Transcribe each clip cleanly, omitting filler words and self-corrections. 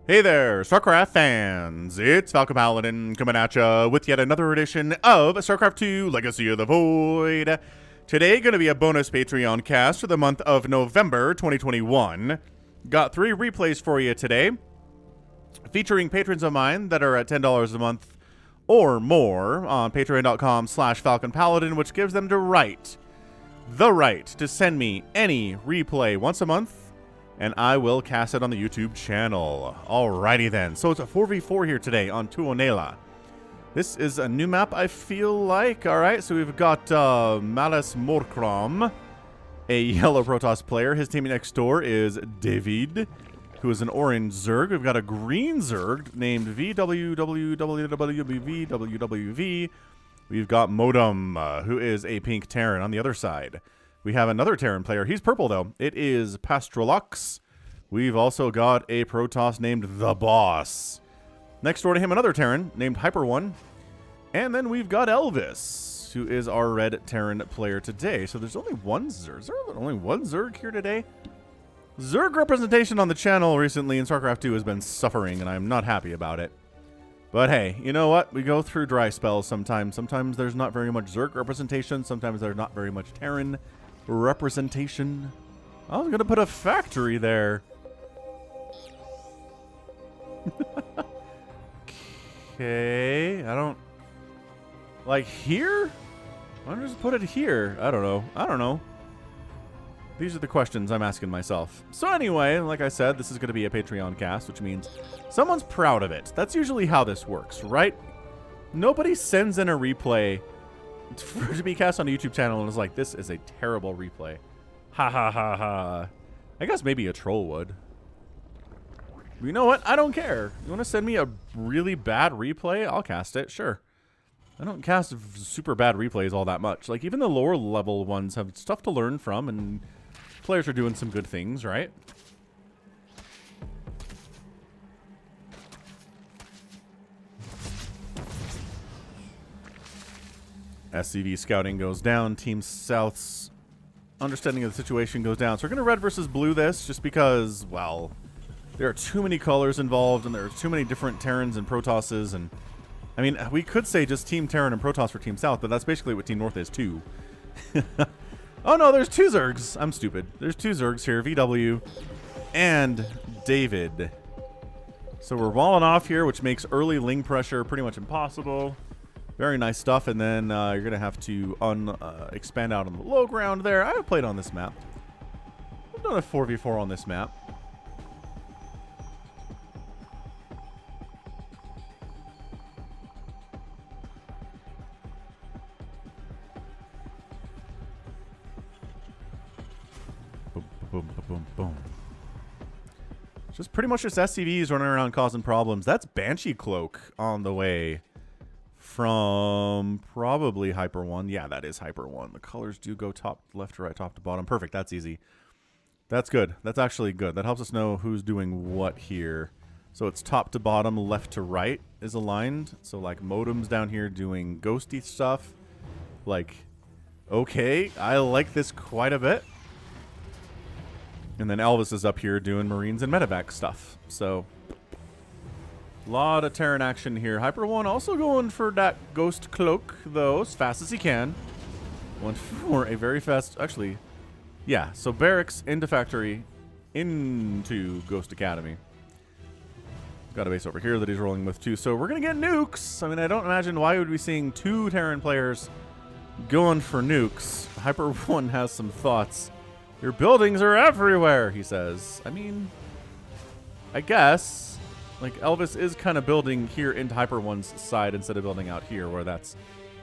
Hey there, StarCraft fans! It's Falcon Paladin coming at ya with yet another edition of StarCraft 2 Legacy of the Void. Today, going to be a bonus Patreon cast for the month of November 2021. Got 3 replays for you today, featuring patrons of mine that are at $10 a month or more on patreon.com/FalconPaladin, which gives them the right to send me any replay once a month, and I will cast it on the YouTube channel. Alrighty then. So it's a 4v4 here today on Tuonela. This is a new map, I feel like. Alright, so we've got Malus Morkrom, a yellow Protoss player. His team next door is David, who is an orange Zerg. We've got a green Zerg named VWWWWVWWV. We've got Modem, who is a pink Terran on the other side. We have another Terran player. He's purple, though. It is Pastrolux. We've also got a Protoss named The Boss. Next door to him, another Terran named HyperONE. And then we've got Elvis, who is our red Terran player today. So there's only one Zerg. Is there only one Zerg here today? Zerg representation on the channel recently in StarCraft 2 has been suffering, and I'm not happy about it. But hey, you know what? We go through dry spells sometimes. Sometimes there's not very much Zerg representation. Sometimes there's not very much Terran representation. I was gonna put a factory there. Okay, I don't like here. Why don't I just put it here? I don't know. These are the questions I'm asking myself. So anyway, like I said, this is going to be a Patreon cast, which means someone's proud of it. That's usually how this works, right? Nobody sends in a replay to be cast on a YouTube channel and is like, this is a terrible replay. Ha ha ha ha. I guess maybe a troll would. But you know what? I don't care. You want to send me a really bad replay? I'll cast it, sure. I don't cast super bad replays all that much. Like, even the lower level ones have stuff to learn from, and players are doing some good things, right? SCV scouting goes down. Team South's understanding of the situation goes down. So we're going to red versus blue this just because, well, there are too many colors involved and there are too many different Terrans and Protosses. And I mean, we could say just Team Terran and Protoss for Team South, but that's basically what Team North is too. Oh no, there's 2 Zergs. I'm stupid. There's 2 Zergs here, VW and David. So we're walling off here, which makes early Ling pressure pretty much impossible. Very nice stuff, and then you're going to have to expand out on the low ground there. I have played on this map. I've done a 4v4 on this map. Boom, boom, boom, boom, boom. Just pretty much just SCVs running around causing problems. That's Banshee Cloak on the way from probably HyperONE. Yeah, that is HyperONE. The colors do go top left to right, top to bottom. Perfect. That's easy. That's good. That's actually good. That helps us know who's doing what here. So it's top to bottom, left to right is aligned. So like Modem's down here doing ghosty stuff. Like, okay, I like this quite a bit. And then Elvis is up here doing Marines and medevac stuff. So a lot of Terran action here. HyperONE also going for that Ghost Cloak, though, as fast as he can. Went for a very fast... Actually, yeah. So Barracks into Factory into Ghost Academy. Got a base over here that he's rolling with, too. So we're going to get nukes. I mean, I don't imagine why we would be seeing 2 Terran players going for nukes. HyperONE has some thoughts. Your buildings are everywhere, he says. I mean, I guess... Like, Elvis is kind of building here into HyperONE's side instead of building out here, where that's,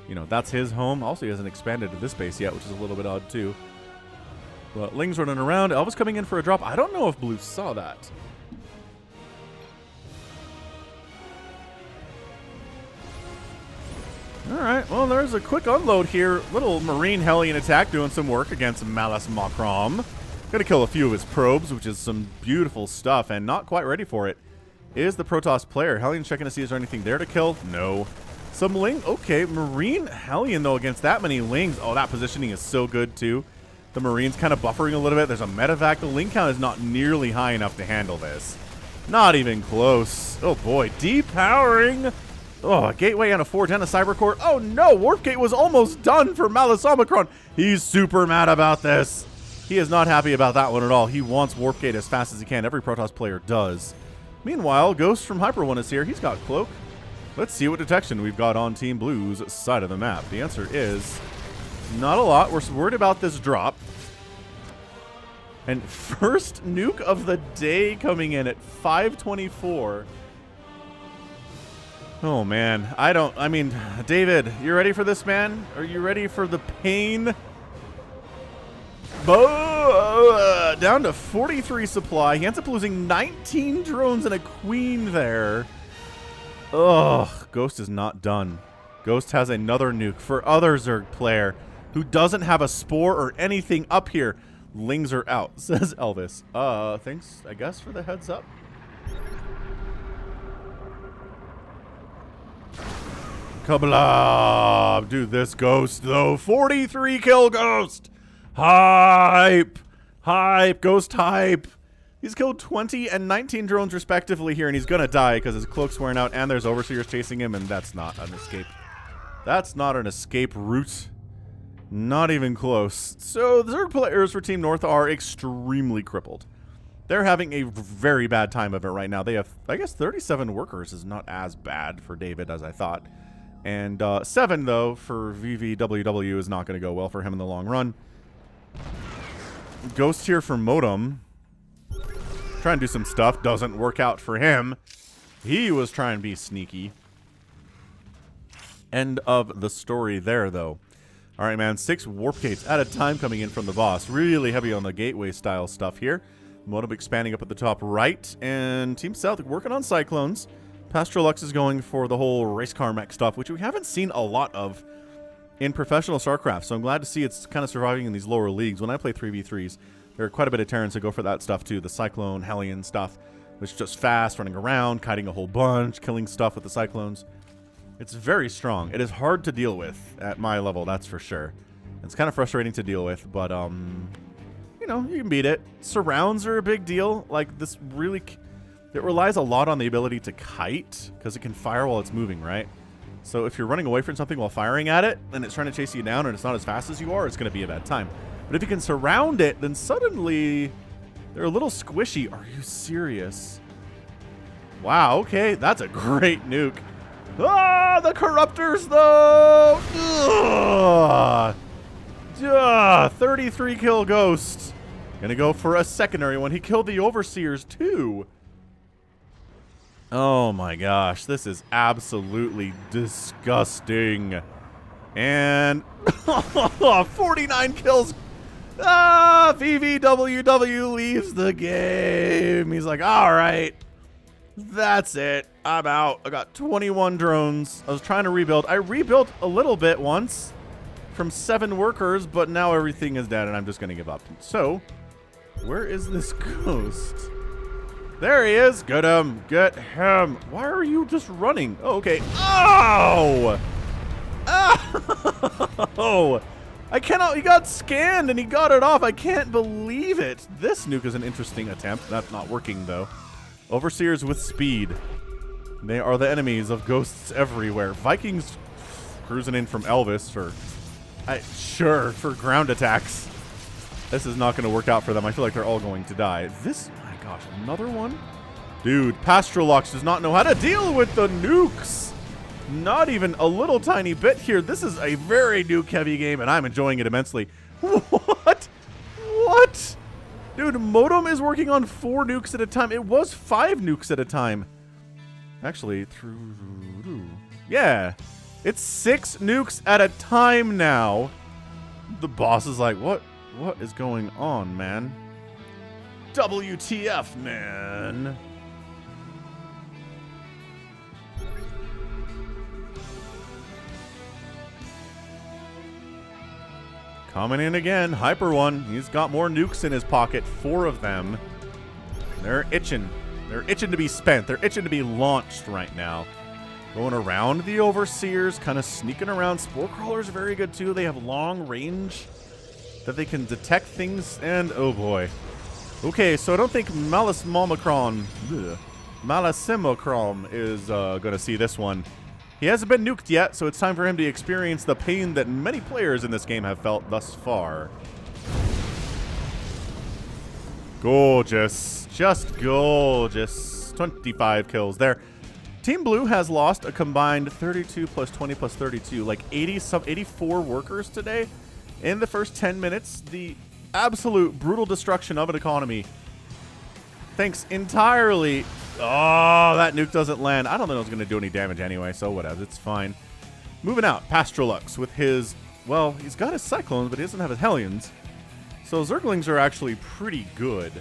you know, that's his home. Also, he hasn't expanded to this base yet, which is a little bit odd, too. But Ling's running around. Elvis coming in for a drop. I don't know if Blue saw that. All right, well, there's a quick unload here. Little Marine Hellion attack doing some work against Malus Morkrom. Gonna kill a few of his probes, which is some beautiful stuff, and not quite ready for it is the Protoss player. Hellion checking to see is there anything there to kill? No. Some Ling. Okay, Marine Hellion, though, against that many Lings. Oh, that positioning is so good, too. The Marines kind of buffering a little bit. There's a medevac. The Ling count is not nearly high enough to handle this. Not even close. Oh boy, depowering. Oh, a gateway and a forge and a cyber core. Oh no, warp gate was almost done for Malice Omicron. He's super mad about this. He is not happy about that one at all. He wants warp gate as fast as he can. Every Protoss player does. Meanwhile, Ghost from HyperONE is here. He's got cloak. Let's see what detection we've got on Team Blue's side of the map. The answer is not a lot. We're worried about this drop. And first nuke of the day coming in at 524. Oh, man. I mean, David, you ready for this, man? Are you ready for the pain? Down to 43 supply. He ends up losing 19 drones and a queen there. Ugh. Ghost is not done. Ghost has another nuke for other Zerg player who doesn't have a spore or anything up here. Lings are out, says Elvis. Thanks, I guess, for the heads up. Kablam! Dude, this Ghost, though. 43 kill Ghost! Hype! Hype! Ghost hype! He's killed 20 and 19 drones respectively here, and he's gonna die because his cloak's wearing out and there's overseers chasing him, and that's not an escape. That's not an escape route. Not even close. So the Zerg players for Team North are extremely crippled. They're having a very bad time of it right now. They have, I guess, 37 workers is not as bad for David as I thought. And 7, though, for VVWW is not going to go well for him in the long run. Ghost here for Modem. Trying to do some stuff. Doesn't work out for him. He was trying to be sneaky. End of the story there, though. All right, man. 6 warp gates at a time coming in from the boss. Really heavy on the gateway style stuff here. Modem expanding up at the top right. And Team South working on Cyclones. Pastrolux is going for the whole race car mech stuff, which we haven't seen a lot of in professional StarCraft. So I'm glad to see it's kind of surviving in these lower leagues. When I play 3v3s, there are quite a bit of Terrans that go for that stuff too. The Cyclone, Hellion stuff, which is just fast, running around, kiting a whole bunch, killing stuff with the Cyclones. It's very strong. It is hard to deal with at my level, that's for sure. It's kind of frustrating to deal with, but, you know, you can beat it. Surrounds are a big deal. Like, this really... It relies a lot on the ability to kite, because it can fire while it's moving, right? So if you're running away from something while firing at it, and it's trying to chase you down, and it's not as fast as you are, it's going to be a bad time. But if you can surround it, then suddenly they're a little squishy. Are you serious? Wow, okay, that's a great nuke. Ah, the Corruptors, though! Ugh. 33 kill Ghost. Gonna go for a secondary one. He killed the Overseers, too. Oh my gosh, this is absolutely disgusting. And 49 kills. Ah, VVWW leaves the game. He's like, all right, that's it. I'm out. I got 21 drones. I was trying to rebuild. I rebuilt a little bit once from 7 workers, but now everything is dead and I'm just going to give up. So, where is this Ghost? There he is. Get him. Get him. Why are you just running? Oh, okay. Oh! Oh! I cannot. He got scanned and he got it off. I can't believe it. This nuke is an interesting attempt. That's not working, though. Overseers with speed. They are the enemies of Ghosts everywhere. Vikings cruising in from Elvis for... sure, for ground attacks. This is not going to work out for them. I feel like they're all going to die. This... Gosh, another one? Dude, Pastrolux does not know how to deal with the nukes. Not even a little tiny bit here. This is a very nuke-heavy game, and I'm enjoying it immensely. What? What? Dude, Modem is working on 4 nukes at a time. It was 5 nukes at a time. Actually, yeah. It's 6 nukes at a time now. The boss is like, what is going on, man? WTF, man. Coming in again, HyperONE. He's got more nukes in his pocket, 4 of them. They're itching. They're itching to be spent. They're itching to be launched right now. Going around the Overseers, kind of sneaking around. Spore Crawlers are very good too. They have long range that they can detect things, and oh boy. Okay, so I don't think Malice Omicron Malasimochrome is going to see this one. He hasn't been nuked yet, so it's time for him to experience the pain that many players in this game have felt thus far. Gorgeous. Just gorgeous. 25 kills there. Team Blue has lost a combined 32 plus 20 plus 32, like 84 workers today in the first 10 minutes. The absolute brutal destruction of an economy. Thanks entirely. Oh, that nuke doesn't land. I don't think it was going to do any damage anyway, so whatever. It's fine. Moving out, Pastrolux with his, well, he's got his Cyclones, but he doesn't have his Hellions. So Zerglings are actually pretty good.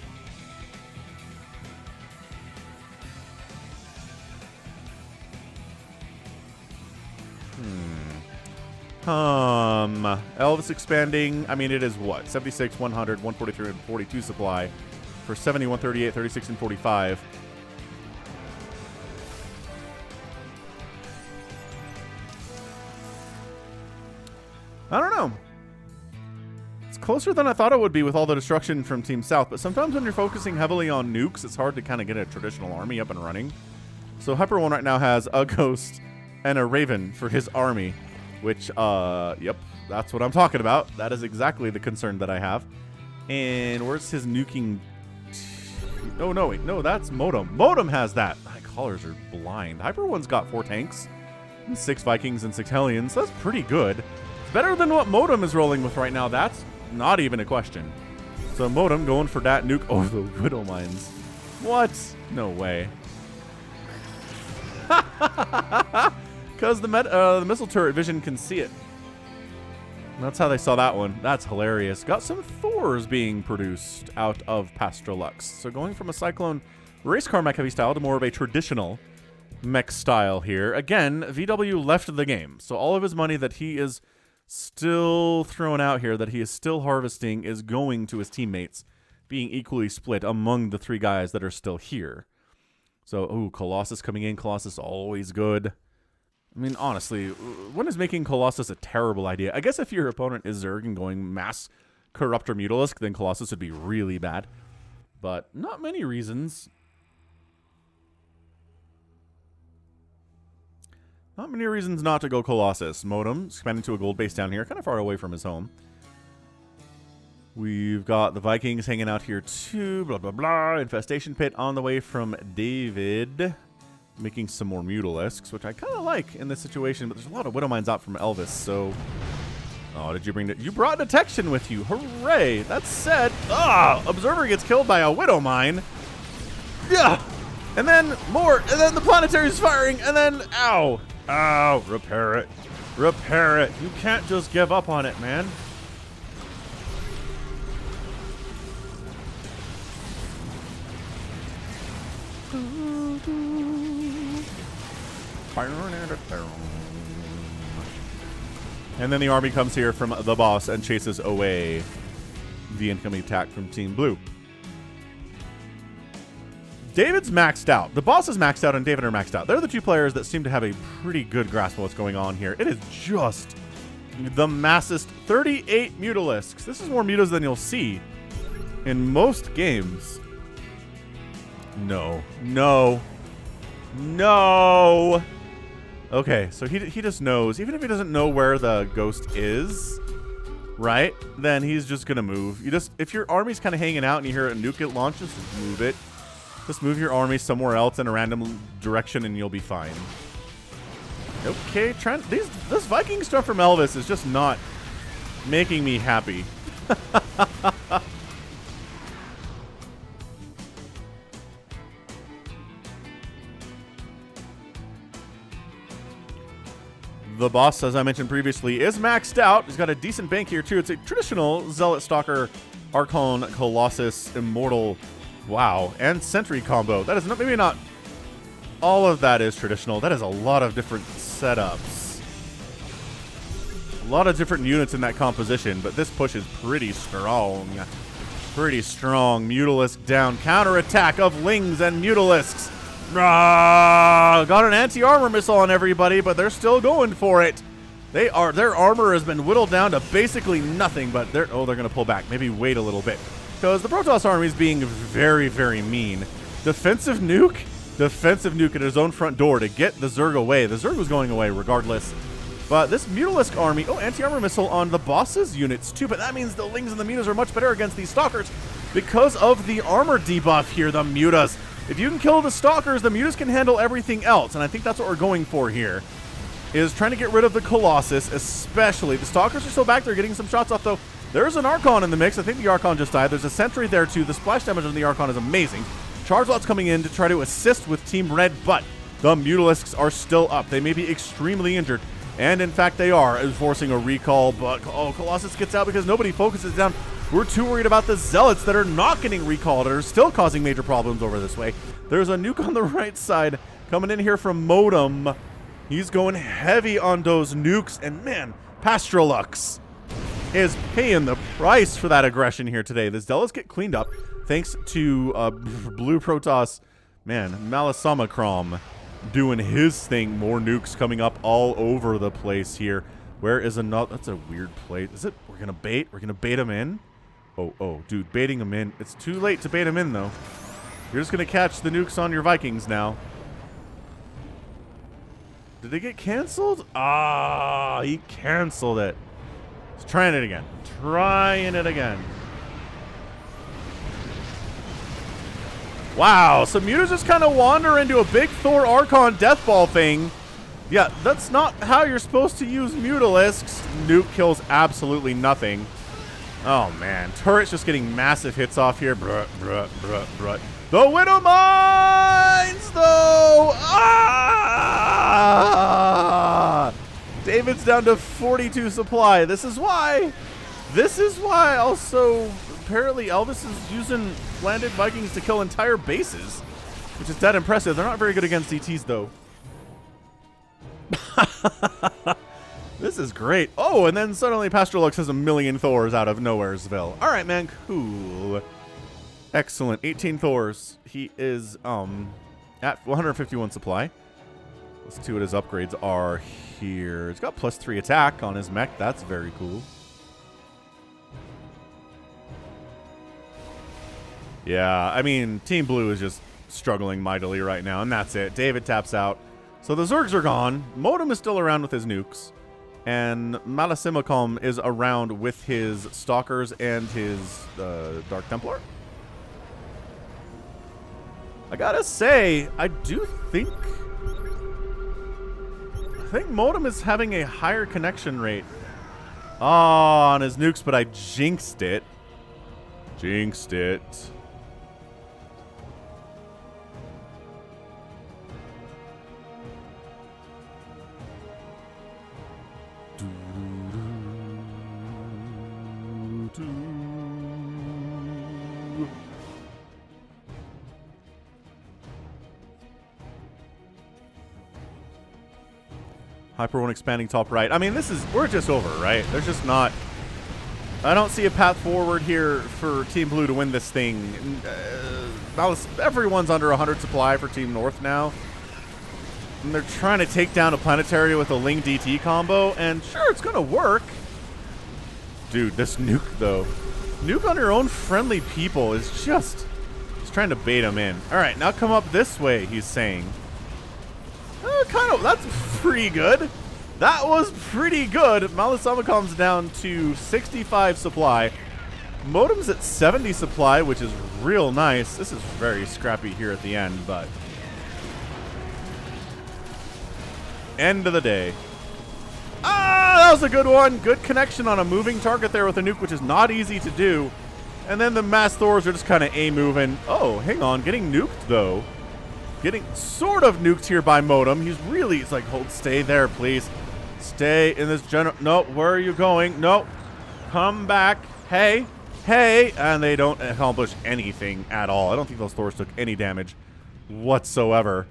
Elvis expanding. I mean, it is what? 76, 100, 143, and 42 supply for 71, 38, 36, and 45. I don't know. It's closer than I thought it would be with all the destruction from Team South, but sometimes when you're focusing heavily on nukes, it's hard to kind of get a traditional army up and running. So HyperONE right now has a Ghost and a Raven for his army, which, yep, that's what I'm talking about. That is exactly the concern that I have. And where's his nuking? Oh, no, wait, no, that's Modem. Modem has that. My colors are blind. HyperONE's got 4 tanks, and 6 Vikings, and 6 Hellions. That's pretty good. Better than what Modem is rolling with right now. That's not even a question. So Modem going for that nuke. Oh, the Widow Mines. What? No way. Because the missile turret vision can see it. That's how they saw that one. That's hilarious. Got some Thors being produced out of Pastrolux. So going from a Cyclone race car mech heavy style to more of a traditional mech style here. Again, VW left the game. So all of his money that he is still throwing out here, that he is still harvesting, is going to his teammates, being equally split among the 3 guys that are still here. So, ooh, Colossus coming in. Colossus always good. I mean, honestly, when is making Colossus a terrible idea? I guess if your opponent is Zerg and going mass Corruptor Mutalisk, then Colossus would be really bad. But not many reasons. Not many reasons not to go Colossus. Modem expanding to a gold base down here, kind of far away from his home. We've got the Vikings hanging out here too. Blah, blah, blah. Infestation Pit on the way from David. Making some more Mutalisks, which I kind of like in this situation. But there's a lot of Widow Mines out from Elvis, so... Oh, did you bring it? You brought detection with you. Hooray! That said... Ah! Observer gets killed by a Widow Mine. Yeah! And then more. And then the Planetary's firing. And then... Ow! Ow! Repair it. Repair it. You can't just give up on it, man. And then the army comes here from the boss and chases away the incoming attack from Team Blue. David's maxed out. The boss is maxed out and David are maxed out. They're the 2 players that seem to have a pretty good grasp of what's going on here. It is just the massest 38 Mutalisks. This is more mutas than you'll see in most games. No. No. No. Okay, so he just knows. Even if he doesn't know where the ghost is, right, then he's just going to move. If your army's kind of hanging out and you hear a nuke get launched, just move it. Just move your army somewhere else in a random direction and you'll be fine. Okay, this Viking stuff from Elvis is just not making me happy. The boss, as I mentioned previously, is maxed out. He's got a decent bank here, too. It's a traditional Zealot Stalker, Archon, Colossus, Immortal, wow, and Sentry combo. That is not, maybe not all of that is traditional. That is a lot of different setups. A lot of different units in that composition, but this push is pretty strong. Pretty strong. Mutalisk down. Counterattack of Lings and Mutalisks. Got an anti-armor missile on everybody, but they're still going for it. Their armor has been whittled down to basically nothing, but they're going to pull back. Maybe wait a little bit. Because the Protoss army is being very, very mean. Defensive nuke? defensive nuke at his own front door to get the Zerg away. The Zerg was going away regardless. But this Mutalisk army... Oh, anti-armor missile on the boss's units too. But that means the Lings and the Mutas are much better against these Stalkers because of the armor debuff here, the Mutas. If you can kill the Stalkers, the Mutas can handle everything else. And I think that's what we're going for here, is trying to get rid of the Colossus, especially. The Stalkers are still back there getting some shots off, though. There's an Archon in the mix. I think the Archon just died. There's a Sentry there, too. The splash damage on the Archon is amazing. Charge Lot's coming in to try to assist with Team Red, but the Mutalisks are still up. They may be extremely injured. And in fact, they are forcing a recall, but Colossus gets out because nobody focuses down. We're too worried about the Zealots that are not getting recalled and are still causing major problems over this way. There's a nuke on the right side coming in here from Modem. He's going heavy on those nukes, and man, Pastrolux is paying the price for that aggression here today. The Zealots get cleaned up thanks to Blue Protoss, man, Malasamacrom doing his thing. More nukes coming up all over the place here. Where is another? That's a weird place. Is it? We're gonna bait him in. Oh, dude, baiting him in. It's too late to bait him in though. You're just gonna catch the nukes on your Vikings now. Did they get canceled? Ah, he canceled it. He's trying it again. Wow, so Mutas just kind of wander into a big Thor Archon Deathball thing. Yeah, that's not how you're supposed to use Mutalisks. Nuke kills absolutely nothing. Oh, man. Turret's just getting massive hits off here. The Widow Mines, though! Ah! David's down to 42 supply. This is why. Also, apparently Elvis is using landed Vikings to kill entire bases, which is dead impressive. They're not very good against DTs, though. This is great. Oh, and then suddenly Pastrolux has a million Thors out of nowheresville. All right, man. Cool. Excellent. 18 Thors. He is at 151 supply. Let's see what his upgrades are here. He's got +3 attack on his mech. That's very cool. Yeah, I mean, Team Blue is just struggling mightily right now, and that's it. David taps out. So the Zergs are gone. Modem is still around with his nukes. And Malasimacom is around with his Stalkers and his Dark Templar. I gotta say, I think Modem is having a higher connection rate on his nukes, but I jinxed it. HyperONE expanding top right. I mean, we're just over, right? There's just not... I don't see a path forward here for Team Blue to win this thing. Everyone's under 100 supply for Team North now. And they're trying to take down a Planetary with a Ling DT combo, and sure, it's going to work. Dude, this nuke, though. Nuke on your own friendly people is just... He's trying to bait him in. All right, now come up this way, he's saying. That's pretty good. That was pretty good. Malasamacom's down to 65 supply. Modem's at 70 supply, which is real nice. This is very scrappy here at the end, but... End of the day. Ah, that was a good one. Good connection on a moving target there with a nuke, which is not easy to do. And then the mass Thors are just kind of A-moving. Oh, hang on. Getting nuked, though. Getting sort of nuked here by Modem. He's like, stay there, please. Stay in this general... No, where are you going? No. Come back. Hey. And they don't accomplish anything at all. I don't think those Thors took any damage whatsoever.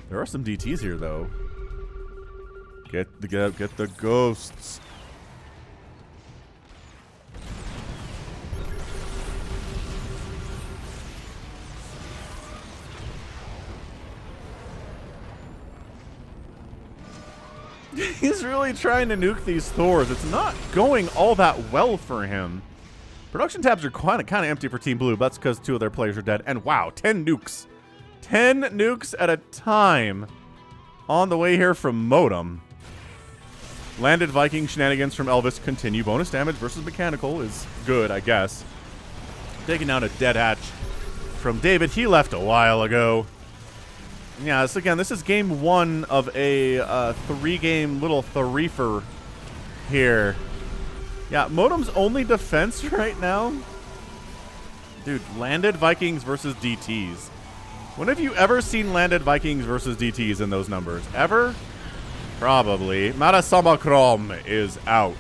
There are some DTs here, though. Get the ghosts. He's really trying to nuke these Thors. It's not going all that well for him. Production tabs are kind of empty for Team Blue, but that's because 2 of their players are dead. And wow, 10 nukes. 10 nukes at a time on the way here from Modem. Landed Viking shenanigans from Elvis continue. Bonus damage versus mechanical is good, I guess. Taking out a dead hatch from David. He left a while ago. Yeah, so again, this is game 1 of a 3-game little THREEFER here. Yeah, Modem's only defense right now. Dude, Landed Vikings versus DTs. When have you ever seen Landed Vikings versus DTs in those numbers? Ever? Probably. Marasamakrom is out.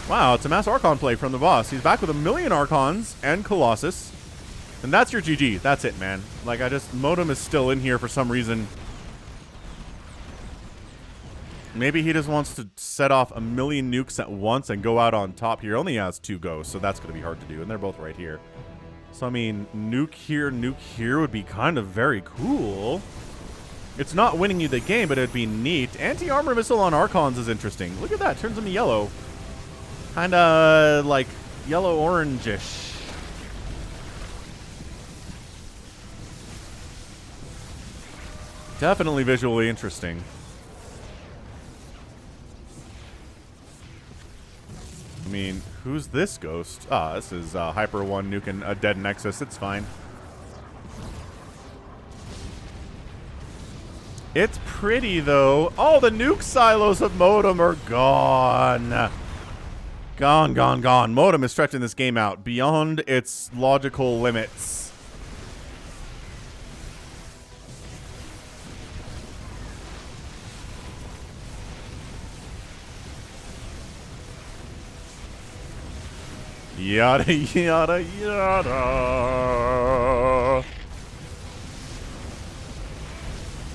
Wow, it's a mass Archon play from the boss. He's back with 1,000,000 Archons and Colossus. And that's your GG. That's it, man. Like, Modem is still in here for some reason. Maybe he just wants to set off 1,000,000 nukes at once and go out on top here. Only has 2 ghosts, so that's going to be hard to do. And they're both right here. So, I mean, nuke here would be kind of very cool. It's not winning you the game, but it'd be neat. Anti-armor missile on Archons is interesting. Look at that. Turns them to yellow. Kind of like yellow-orange-ish. Definitely visually interesting. I mean, who's this ghost? Ah, this is HyperONE nuking a dead Nexus. It's fine. It's pretty, though. All the nuke silos of Modem are gone. Gone, gone, gone. Modem is stretching this game out beyond its logical limits. Yada, yada, yada.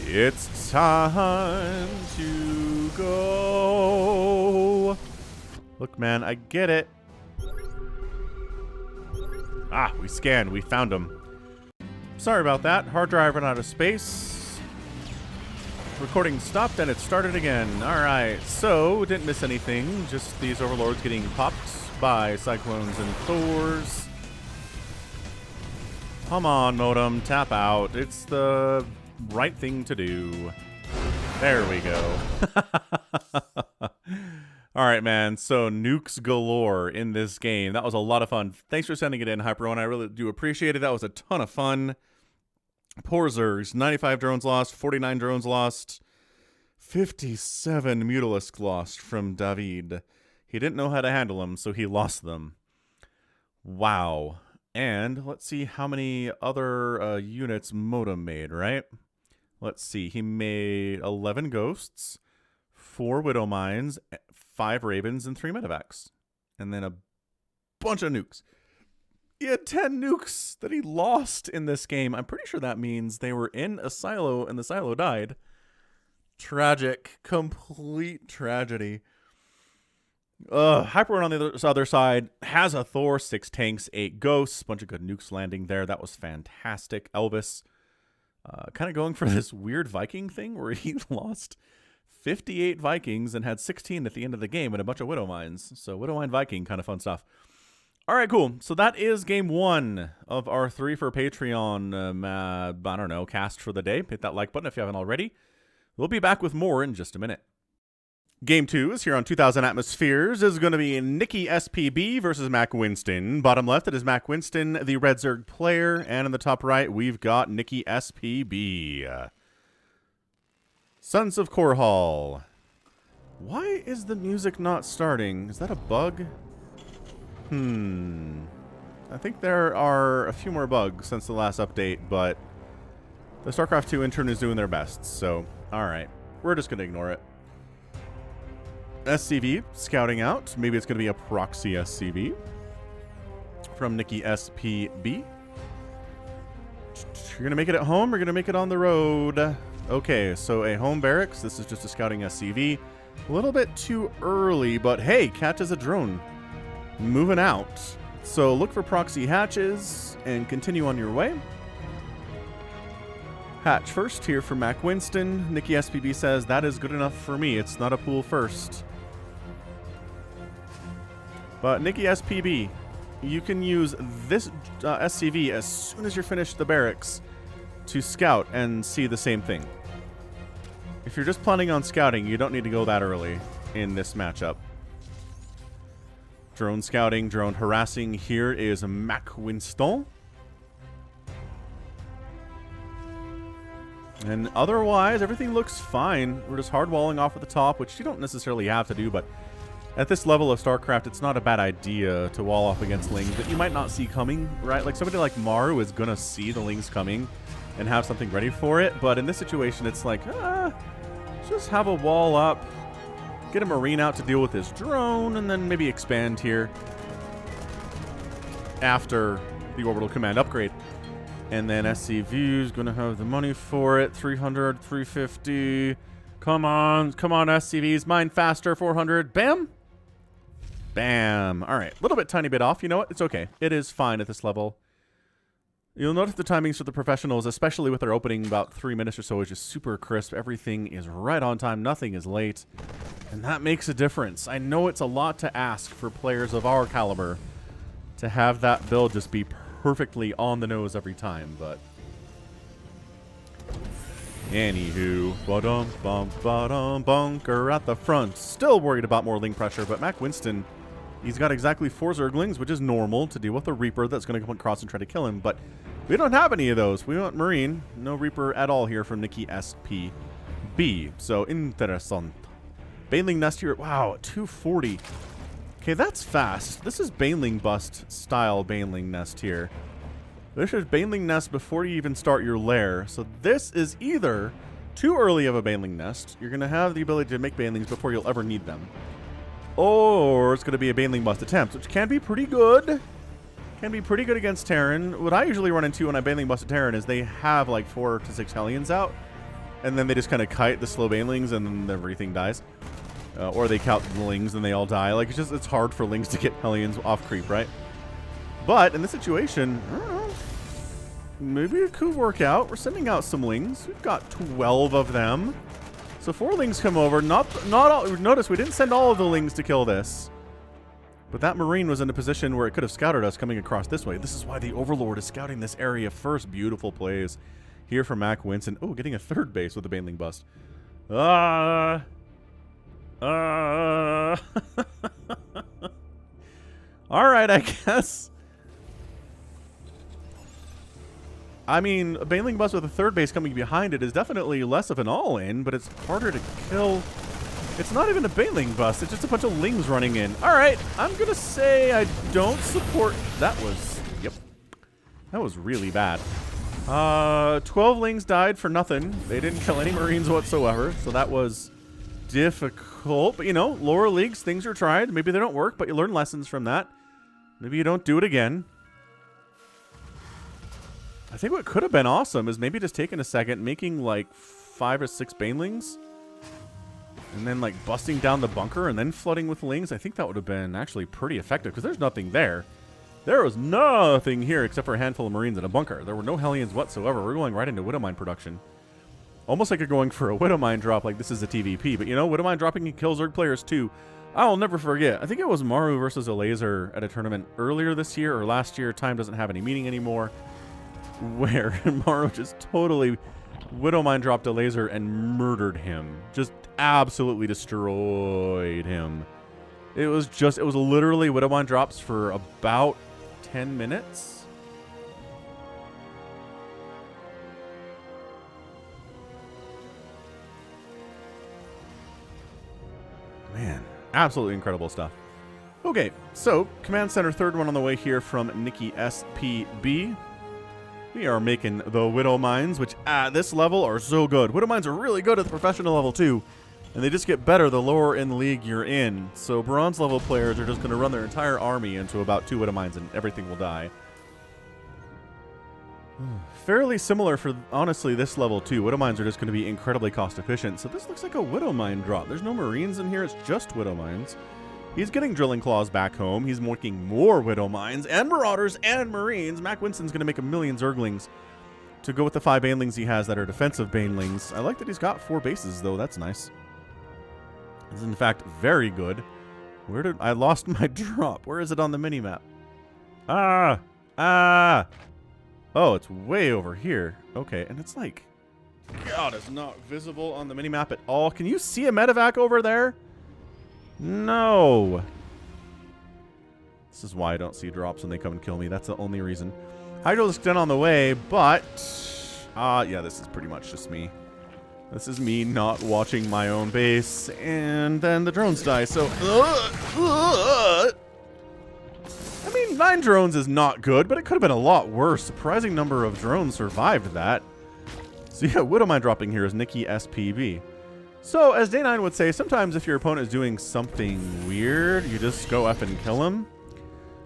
It's time to go. Look, man, I get it. Ah, we scanned. We found him. Sorry about that. Hard drive ran out of space. Recording stopped and it started again. All right, so didn't miss anything. Just these overlords getting popped by Cyclones and Thors. Come on, Modem, tap out. It's the right thing to do. There we go. All right, man. So nukes galore in this game. That was a lot of fun. Thanks for sending it in, HyperONE. I really do appreciate it. That was a ton of fun. Poor Zergs. 95 drones lost, 49 drones lost, 57 Mutalisks lost from David. He didn't know how to handle them, so he lost them. Wow. And let's see how many other units Modem made, right? Let's see. He made 11 Ghosts, 4 Widow Mines, 5 Ravens, and 3 Medevacs. And then a bunch of nukes. He had 10 nukes that he lost in this game. I'm pretty sure that means they were in a silo and the silo died. Tragic. Complete tragedy. HyperONE on the other side has a Thor, 6 tanks, 8 ghosts, bunch of good nukes landing there. That was fantastic. Elvis kind of going for this weird Viking thing where he lost 58 Vikings and had 16 at the end of the game and a bunch of Widow Mines. So Widow Mine Viking, kind of fun stuff. All right, cool. So that is game 1 of our THREEFER Patreon, I don't know, cast for the day. Hit that like button if you haven't already. We'll be back with more in just a minute. Game 2 is here on 2000 Atmospheres. This is going to be Nikki SPB versus MackWinston. Bottom left, it is MackWinston, the Red Zerg player. And in the top right, we've got Nikki SPB. Sons of Korhal. Why is the music not starting? Is that a bug? I think there are a few more bugs since the last update, but the StarCraft 2 intern is doing their best. So, all right. We're just going to ignore it. SCV scouting out. Maybe it's going to be a proxy SCV from Nikki SPB. You're going to make it at home or you're going to make it on the road? Okay, so a home barracks. This is just a scouting SCV. A little bit too early, but hey, catches a drone. Moving out. So look for proxy hatches and continue on your way. Hatch first here for MackWinston. Nikki SPB says, that is good enough for me. It's not a pool first. But Nikki SPB, you can use this SCV as soon as you're finished the barracks to scout and see the same thing. If you're just planning on scouting, you don't need to go that early in this matchup. Drone scouting, drone harassing. Here is MackWinston. And otherwise, everything looks fine. We're just hardwalling off at the top, which you don't necessarily have to do, but at this level of StarCraft, it's not a bad idea to wall off against lings that you might not see coming, right? Like somebody like Maru is going to see the lings coming and have something ready for it, but in this situation, it's like, just have a wall up, get a Marine out to deal with his drone, and then maybe expand here after the orbital command upgrade. And then SCV is going to have the money for it. 300, 350. Come on, SCVs. Mine faster. 400. Bam. Bam. All right. A little bit, tiny bit off. You know what? It's okay. It is fine at this level. You'll notice the timings for the professionals, especially with their opening about 3 minutes or so, is just super crisp. Everything is right on time. Nothing is late. And that makes a difference. I know it's a lot to ask for players of our caliber to have that build just be perfectly on the nose every time, but anywho, bunker at the front. Still worried about more ling pressure, but MackWinston, he's got exactly 4 Zerglings, which is normal to deal with a Reaper that's going to come across and try to kill him, but we don't have any of those. We want Marine. No Reaper at all here from Nikki SPB. So, interessant. Baneling Nest here. Wow, 240. Okay, that's fast. This is Baneling Bust style Baneling Nest here. This is Baneling Nest before you even start your lair. So this is either too early of a Baneling Nest. You're going to have the ability to make Banelings before you'll ever need them. Or it's going to be a Baneling Bust attempt, which can be pretty good. Can be pretty good against Terran. What I usually run into when I Baneling Bust a Terran is they have like 4 to 6 Hellions out. And then they just kind of kite the slow Banelings and then everything dies. Or they count the lings and they all die. Like, it's hard for lings to get Hellions off creep, right? But in this situation, I don't know, maybe it could work out. We're sending out some lings. We've got 12 of them. So 4 lings come over. Not all. Notice we didn't send all of the lings to kill this. But that Marine was in a position where it could have scouted us coming across this way. This is why the Overlord is scouting this area first. Beautiful plays here from MackWinston. Oh, getting a 3rd base with the Baneling Bust. All right, I guess. I mean, a Baneling Bust with a 3rd base coming behind it is definitely less of an all-in, but it's harder to kill. It's not even a Baneling Bust. It's just a bunch of lings running in. All right, I'm going to say I don't support... That was... Yep. That was really bad. 12 lings died for nothing. They didn't kill any Marines whatsoever, so that was difficult. But, you know, lower leagues, things are tried. Maybe they don't work, but you learn lessons from that. Maybe you don't do it again. I think what could have been awesome is maybe just taking a second, making like 5 or 6 Banelings, and then like busting down the bunker and then flooding with lings. I think that would have been actually pretty effective because there's nothing there. There was nothing here except for a handful of Marines in a bunker. There were no Hellions whatsoever. We're going right into Widowmine production. Almost like you're going for a Widowmine drop like this is a TVP. But you know, Widowmine dropping can kill Zerg players too. I'll never forget. I think it was Maru versus a laser at a tournament earlier this year or last year. Time doesn't have any meaning anymore. Where Maru just totally Widowmine dropped a laser and murdered him. Just absolutely destroyed him. It was literally Widowmine drops for about 10 minutes. Man, absolutely incredible stuff. Okay, so Command Center, 3rd one on the way here from Nikki SPB. We are making the Widowmines, which at this level are so good. Widowmines are really good at the professional level too, and they just get better the lower in the league you're in. So bronze level players are just going to run their entire army into about 2 Widowmines and everything will die. Fairly similar for, honestly, this level too. Widowmines are just going to be incredibly cost efficient. So this looks like a Widowmine drop. There's no Marines in here. It's just Widowmines. He's getting Drilling Claws back home. He's making more Widowmines and Marauders and Marines. MackWinston's going to make 1 million Zerglings to go with the 5 Banelings he has that are defensive Banelings. I like that he's got 4 bases, though. That's nice. This is, in fact, very good. Where did I lost my drop? Where is it on the minimap? Ah! Oh, it's way over here. Okay, and it's like, God, it's not visible on the minimap at all. Can you see a medevac over there? No. This is why I don't see drops when they come and kill me. That's the only reason. Hydralisk done on the way, but yeah, this is pretty much just me. This is me not watching my own base, and then the drones die, so I mean, 9 drones is not good, but it could have been a lot worse. Surprising number of drones survived that. So yeah, Widowmine dropping here is Nikki SPB. So, as Day9 would say, sometimes if your opponent is doing something weird, you just go up and kill him.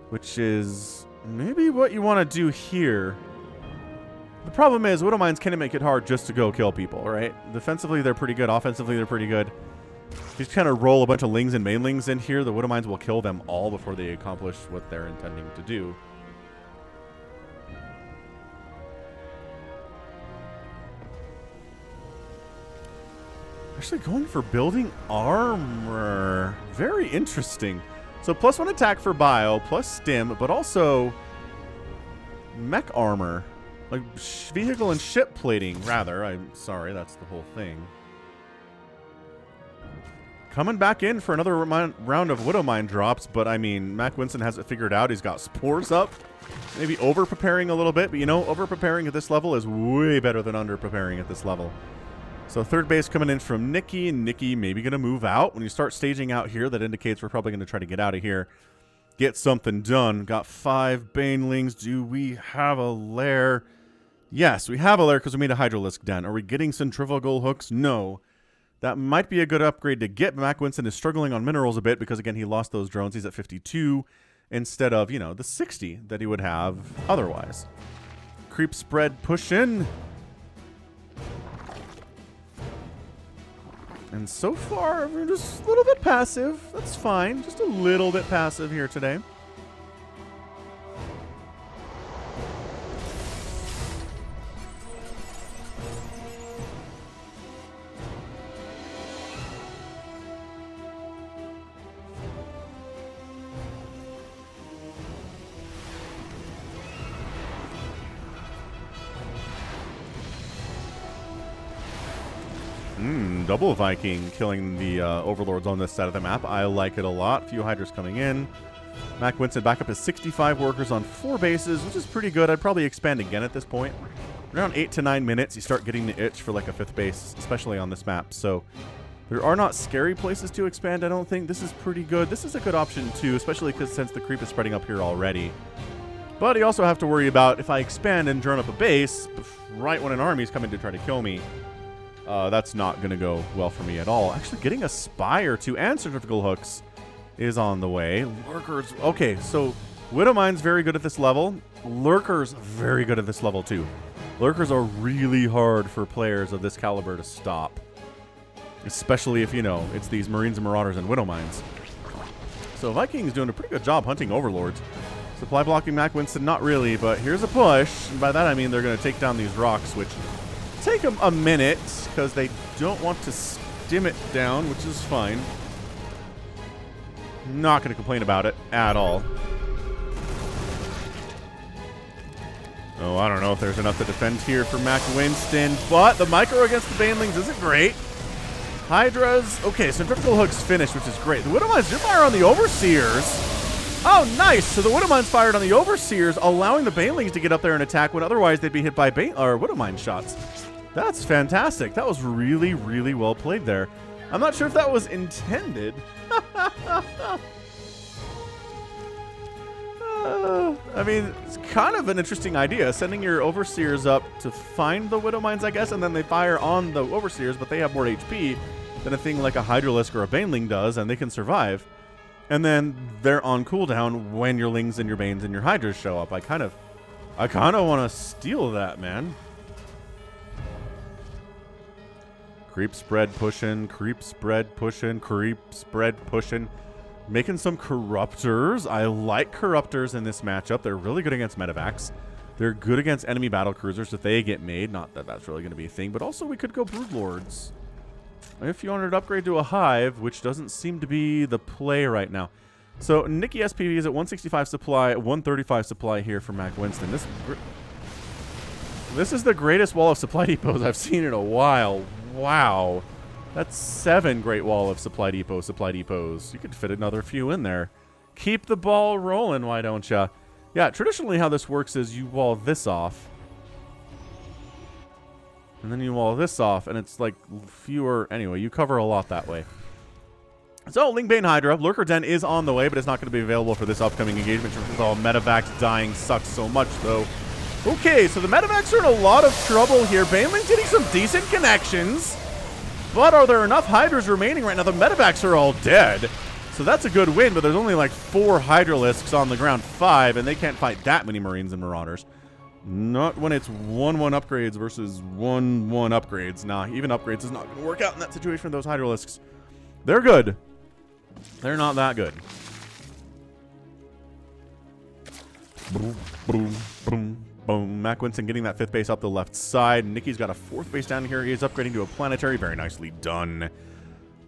Which is maybe what you want to do here. The problem is, Widowmines can make it hard just to go kill people, right? Defensively, they're pretty good. Offensively, they're pretty good. If you just kind of roll a bunch of lings and mainlings in here, the Widowmines will kill them all before they accomplish what they're intending to do. Actually going for building armor. Very interesting. So +1 attack for bio, plus stim, but also mech armor. Like vehicle and ship plating, rather. I'm sorry, that's the whole thing. Coming back in for another round of Widowmine drops, but I mean, MackWinston has it figured out. He's got spores up. Maybe over-preparing a little bit, but you know, over-preparing at this level is way better than under-preparing at this level. So third base coming in from Nikki. Nikki maybe going to move out. When you start staging out here, that indicates we're probably going to try to get out of here. Get something done. Got 5 Banelings. Do we have a lair? Yes, we have a lair because we made a Hydralisk den. Are we getting centrifugal hooks? No. That might be a good upgrade to get. MackWinston is struggling on minerals a bit because, again, he lost those drones. He's at 52 instead of, you know, the 60 that he would have otherwise. Creep spread push in. And so far, we're just a little bit passive. That's fine. Just a little bit passive here today. Double Viking killing the overlords on this side of the map. I like it a lot. Few Hydras coming in. MackWinston back up to 65 workers on 4 bases, which is pretty good. I'd probably expand again at this point. Around 8 to 9 minutes, you start getting the itch for like a 5th base, especially on this map. So there are not scary places to expand, I don't think. This is pretty good. This is a good option too, especially because since the creep is spreading up here already. But you also have to worry about if I expand and drone up a base right when an army's coming to try to kill me. That's not going to go well for me at all. Actually, getting a spy or 2 and centrifugal hooks is on the way. Lurkers. Okay, so Widowmine's very good at this level. Lurkers very good at this level too. Lurkers are really hard for players of this caliber to stop. Especially if, you know, it's these Marines and Marauders and Widowmines. So Viking's doing a pretty good job hunting overlords. Supply blocking MackWinston, not really, but here's a push. And by that I mean they're going to take down these rocks, which take them a minute because they don't want to stim it down, which is fine. Not going to complain about it at all. Oh, I don't know if there's enough to defend here for MackWinston, but the micro against the Banelings isn't great. Hydras. Okay, centrifugal hooks finished, which is great. The Widowmines do fire on the Overseers. Oh, nice. So the Widowmines fired on the Overseers, allowing the Banelings to get up there and attack when otherwise they'd be hit by Widowmine shots. That's fantastic. That was really, really well played there. I'm not sure if that was intended. I mean, it's kind of an interesting idea. Sending your Overseers up to find the Widowmines, I guess, and then they fire on the Overseers, but they have more HP than a thing like a Hydralisk or a Baneling does, and they can survive. And then they're on cooldown when your Lings and your Banes and your Hydras show up. I kind of want to steal that, man. Creep spread pushing, creep spread pushing, creep spread pushing. Making some Corruptors. I like Corruptors in this matchup. They're really good against medevacs. They're good against enemy battle cruisers if they get made. Not that that's really going to be a thing, but also we could go Broodlords. if you wanted to upgrade to a hive, which doesn't seem to be the play right now. So Nikki SPV is at 165 supply, 135 supply here for MackWinston. This is the greatest wall of supply depots I've seen in a while. Wow. That's 7 great wall of supply depots. You could fit another few in there. Keep the ball rolling, why don't ya? Yeah, traditionally how this works is you wall this off. And then you wall this off, and it's like fewer... Anyway, you cover a lot that way. So, Lingbane Hydra, Lurker Den is on the way, but it's not going to be available for this upcoming engagement. Oh, Medivacs dying sucks so much, though. Okay, so the Medivacs are in a lot of trouble here. Baneling's getting some decent connections. But are there enough Hydras remaining right now? The Medivacs are all dead. So that's a good win, but there's only like 4 Hydralisks on the ground, 5, and they can't fight that many Marines and Marauders. Not when it's 1-1 upgrades versus 1-1 upgrades. Nah, even upgrades is not going to work out in that situation for those Hydralisks. They're good. They're not that good. Boom, boom, boom, boom. MackWinston getting that 5th base up the left side. Nikki's got a 4th base down here. He is upgrading to a planetary. Very nicely done.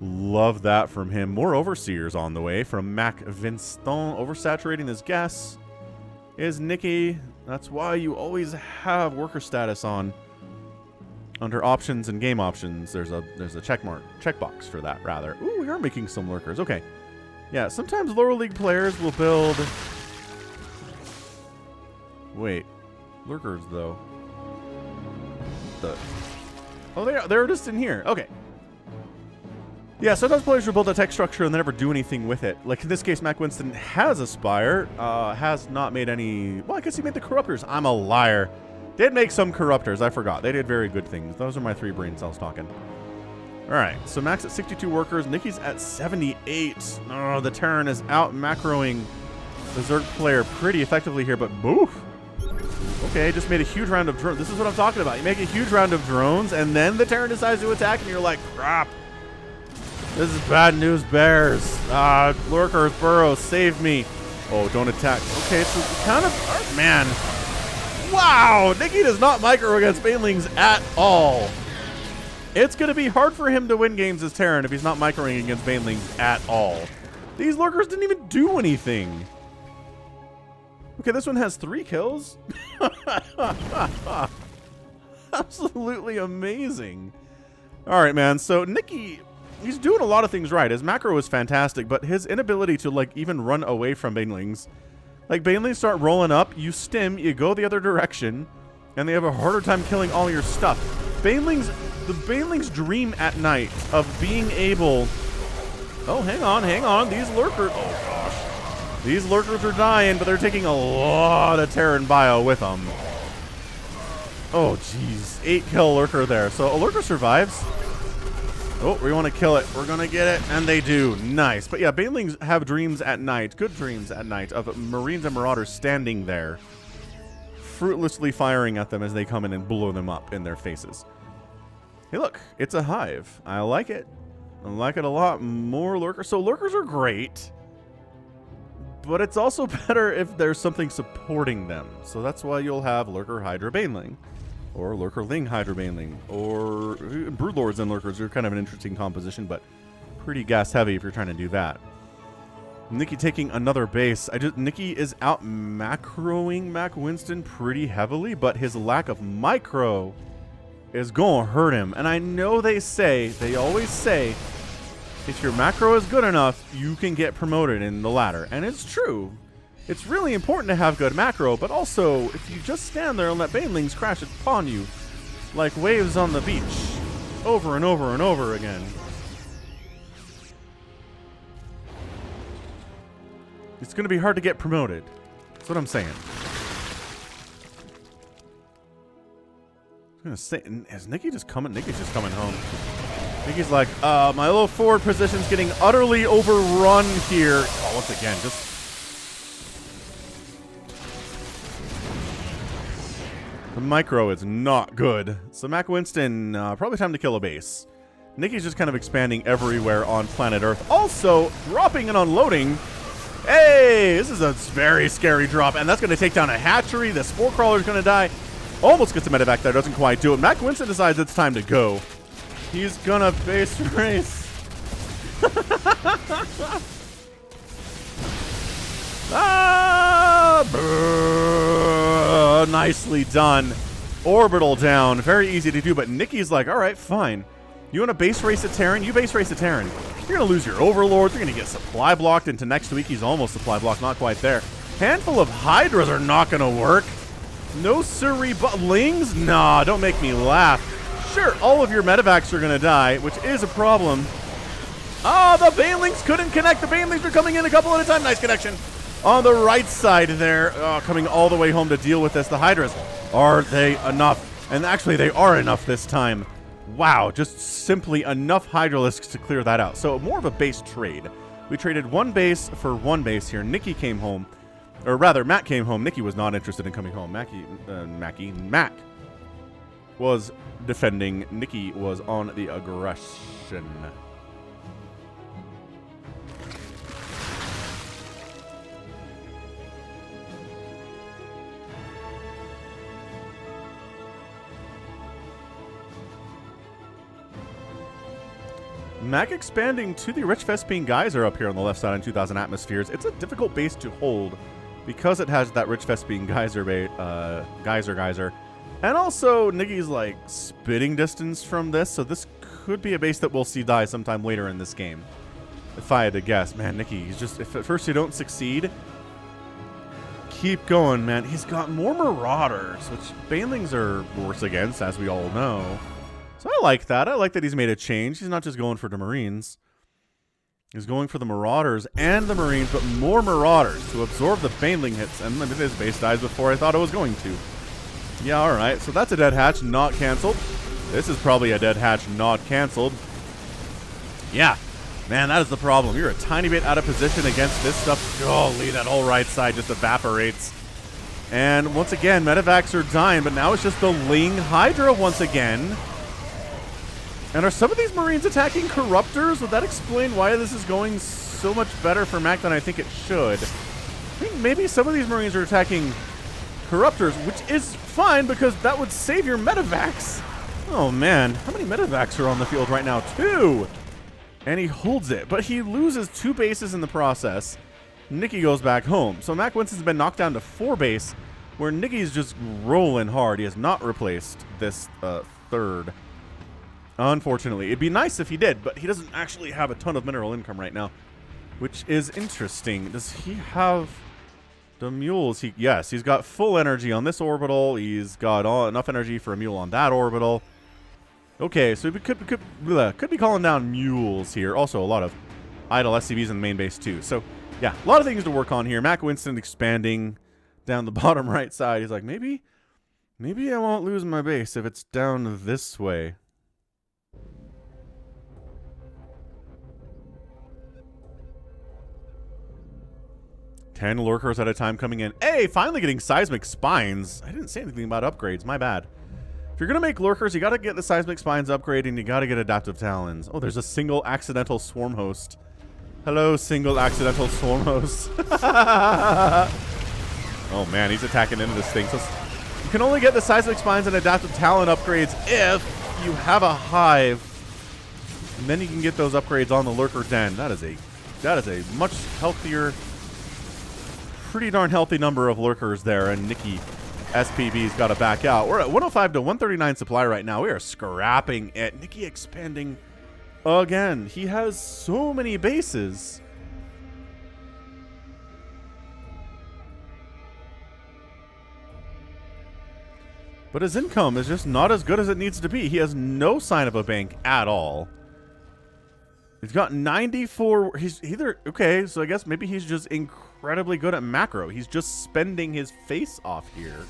Love that from him. More Overseers on the way from MackWinston. Oversaturating his gas is Nikki. That's why you always have worker status on. Under options and game options, there's a checkbox for that, rather. Ooh, we are making some lurkers. Okay. Yeah, sometimes lower league players will build... Wait. Lurkers, though. Oh, they're just in here. Okay. Yeah, sometimes players will build a tech structure and they never do anything with it. Like in this case, MackWinston has a Spire, has not made any... Well, I guess he made the Corruptors. I'm a liar. Did make some Corruptors. I forgot. They did very good things. Those are my 3 brain cells talking. All right. So Max at 62 workers. Nikki's at 78. Oh, the Terran is out macroing the Zerg player pretty effectively here, but boof. Okay, just made a huge round of drones. This is what I'm talking about. You make a huge round of drones, and then the Terran decides to attack, and you're like, crap. This is bad news, bears. Lurkers, burrows, save me. Oh, don't attack. Okay, so kind of... Oh, man. Wow! Nikki does not micro against Banelings at all. It's going to be hard for him to win games as Terran if he's not microing against Banelings at all. These lurkers didn't even do anything. Okay, this one has 3 kills. Absolutely amazing. All right, man. So Nikki, he's doing a lot of things right. His macro is fantastic, but his inability to like even run away from Banelings. Like, Banelings start rolling up, you stim, you go the other direction, and they have a harder time killing all your stuff. The Banelings dream at night of being able... Oh, hang on. These lurkers... Oh, gosh. These lurkers are dying, but they're taking a lot of Terran bio with them. Oh, jeez. 8-kill lurker there. So, a lurker survives. Oh, we want to kill it. We're going to get it. And they do. Nice. But yeah, Banelings have dreams at night, good dreams at night, of Marines and Marauders standing there, fruitlessly firing at them as they come in and blow them up in their faces. Hey, look. It's a hive. I like it. I like it a lot. More lurkers. So lurkers are great, but it's also better if there's something supporting them. So that's why you'll have Lurker Hydra Baneling. Or Lurker Ling Hydra Baneling, or Broodlords and Lurkers are kind of an interesting composition, but pretty gas heavy if you're trying to do that. Nikki taking another base. Nikki is out macroing MackWinston pretty heavily, but his lack of micro is going to hurt him. And I know they always say, if your macro is good enough, you can get promoted in the ladder. And it's true. It's really important to have good macro, but also, if you just stand there and let Banelings crash upon you like waves on the beach over and over and over again, it's going to be hard to get promoted. That's what I'm saying. I was going to say, is Nikki just coming? Nikki's just coming home. Nikki's like, my little forward position's getting utterly overrun here. Oh, once again, just... The micro is not good. So MackWinston, probably time to kill a base. Nikki's just kind of expanding everywhere on planet Earth. Also, dropping and unloading. Hey, this is a very scary drop. And that's going to take down a hatchery. The Spore Crawler's going to die. Almost gets a medevac there. Doesn't quite do it. MackWinston decides it's time to go. He's gonna base race. Nicely done. Orbital down. Very easy to do, but Nikki's like, all right, fine. You want to base race a Terran? You base race a Terran. You're going to lose your Overlords. You're going to get supply blocked into next week. He's almost supply blocked. Not quite there. Handful of Hydras are not going to work. No siree, but Lings? Nah, don't make me laugh. Sure, all of your medevacs are going to die, which is a problem. Oh, the Banelings couldn't connect. The Banelings are coming in a couple at a time. Nice connection. On the right side there, coming all the way home to deal with this. The Hydras, are they enough? And actually, they are enough this time. Wow, just simply enough Hydralisks to clear that out. So more of a base trade. We traded one base for one base here. Nikki came home. Or rather, Matt came home. Nikki was not interested in coming home. Mac was defending. Nikki was on the aggression. Mac expanding to the Rich Vespine Geyser up here on the left side on 2,000 atmospheres. It's a difficult base to hold because it has that Rich Vespine Geyser. And also, Nikki's like spitting distance from this, so this could be a base that we'll see die sometime later in this game. If I had to guess, man, Nikki, he's just, if at first you don't succeed, keep going, man. He's got more Marauders, which Banelings are worse against, as we all know. So I like that. I like that he's made a change. He's not just going for the Marines. He's going for the Marauders and the Marines, but more Marauders to absorb the Baneling hits. And his base dies before I thought it was going to. Yeah, all right. So that's a dead hatch, not canceled. This is probably a dead hatch, not canceled. Yeah. Man, that is the problem. You're a tiny bit out of position against this stuff. Golly, that whole right side just evaporates. And once again, medevacs are dying, but now it's just the Ling Hydra once again. And are some of these Marines attacking Corruptors? Would that explain why this is going so much better for Mac than I think it should? I think maybe some of these Marines are attacking Corruptors, which is fine because that would save your medevacs. Oh man, how many medevacs are on the field right now? 2! And he holds it, but he loses 2 bases in the process. Nikki goes back home. So MackWinston's been knocked down to 4 base, where Nikki's just rolling hard. He has not replaced this third. Unfortunately. It'd be nice if he did, but he doesn't actually have a ton of mineral income right now, which is interesting. Does he have the mules? Yes, he's got full energy on this orbital. He's got enough energy for a mule on that orbital. Okay, so we could be calling down mules here. Also, a lot of idle SCVs in the main base, too. So, yeah, a lot of things to work on here. MackWinston expanding down the bottom right side. He's like, maybe I won't lose my base if it's down this way. Ten lurkers at a time coming in. Hey, finally getting seismic spines. I didn't say anything about upgrades. My bad. If you're going to make lurkers, you got to get the seismic spines upgrade, and you got to get adaptive talons. Oh, there's a single accidental swarm host. Hello, single accidental swarm host. Oh, man, he's attacking into this thing. So you can only get the seismic spines and adaptive talon upgrades if you have a hive. And then you can get those upgrades on the lurker den. That is a much healthier, pretty darn healthy number of lurkers there, and Nikki SPB's got to back out. We're at 105 to 139 supply right now. We are scrapping it. Nikki expanding again. He has so many bases. But his income is just not as good as it needs to be. He has no sign of a bank at all. He's got 94. He's either, okay, so I guess maybe he's just incredibly good at macro. He's just spending his face off here.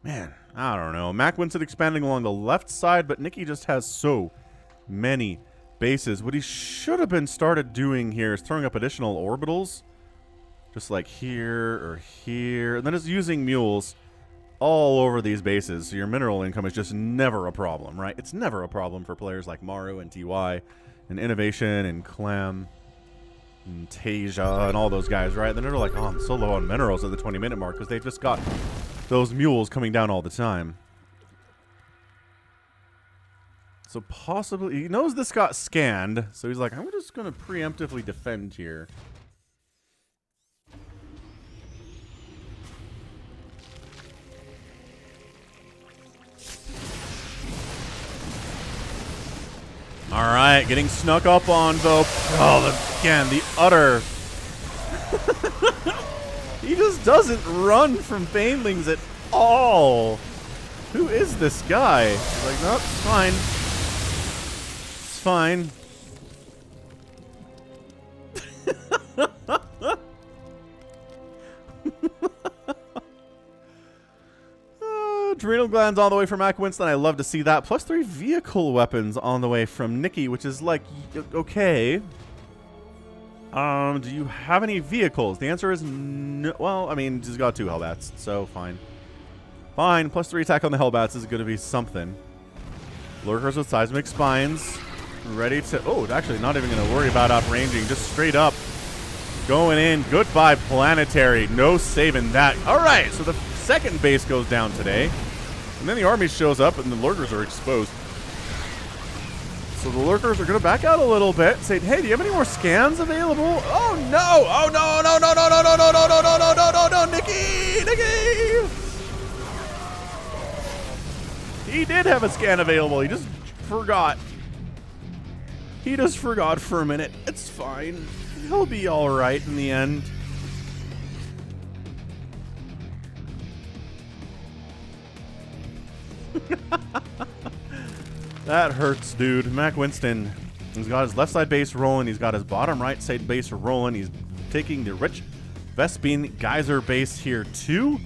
Man, I don't know. MackWinston expanding along the left side, but Nikki just has so many bases. What he should have been started doing here is throwing up additional orbitals. Just like here or here. And then just using mules all over these bases. So your mineral income is just never a problem, right? It's never a problem for players like Maru and TY and Innovation and Clem. and Tasia and all those guys, right? Then they're like, oh, I'm so low on minerals at the 20-minute mark because they've just got those mules coming down all the time. So possibly, he knows this got scanned, so he's like, I'm just going to preemptively defend here. All right, getting snuck up on though. Oh, again, the utter. He just doesn't run from banelings at all. Who is this guy? He's like, no, it's fine. It's fine. Adrenal glands all the way from MackWinston. I love to see that. +3 vehicle weapons on the way from Nikki, which is like, okay. Do you have any vehicles? The answer is no. Well, I mean, he's got 2 Hellbats, so fine. Fine. +3 attack on the Hellbats is going to be something. Lurkers with seismic spines. Ready to... Oh, actually not even going to worry about upranging. Just straight up going in. Goodbye, Planetary. No saving that. All right, so the second base goes down today. And then the army shows up and the lurkers are exposed. So the lurkers are going to back out a little bit, saying, hey, do you have any more scans available? Oh, no. Oh, no, no, no, no, no, no, no, no, no, no, no, no, no, no, Nikki, Nikki. He did have a scan available. He just forgot. He just forgot for a minute. It's fine. He'll be all right in the end. That hurts, dude. MackWinston, he's got his left side base rolling. He's got his bottom right side base rolling. He's taking the rich Vespine Geyser base here too.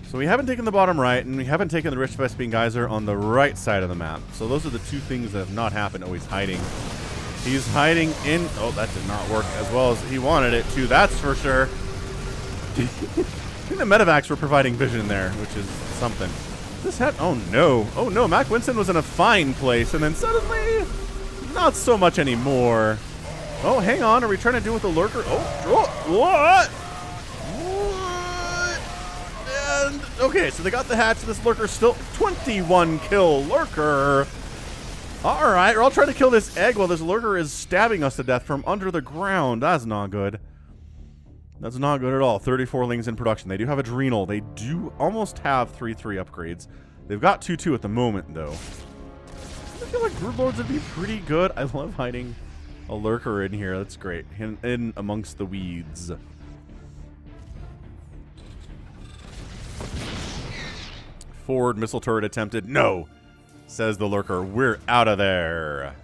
So we haven't taken the bottom right, and we haven't taken the rich Vespine Geyser on the right side of the map. So those are the 2 things that have not happened. Oh, he's hiding. He's hiding in... Oh, that did not work as well as he wanted it to. That's for sure. I think the medevacs were providing vision there, which is something. This had... Oh, no. Oh, no. MackWinston was in a fine place, and then suddenly, not so much anymore. Oh, hang on. Are we trying to deal with the lurker? Oh, what? And, okay, so they got the hatch. This lurker still 21 kill lurker. All right, we're all trying to kill this egg while this lurker is stabbing us to death from under the ground. That's not good. That's not good at all. 34 lings in production. They do have adrenal. They do almost have 3-3 upgrades. They've got 2-2 at the moment, though. I feel like Brood Lords would be pretty good. I love hiding a lurker in here. That's great. In amongst the weeds. Forward missile turret attempted. No, says the lurker. We're out of there.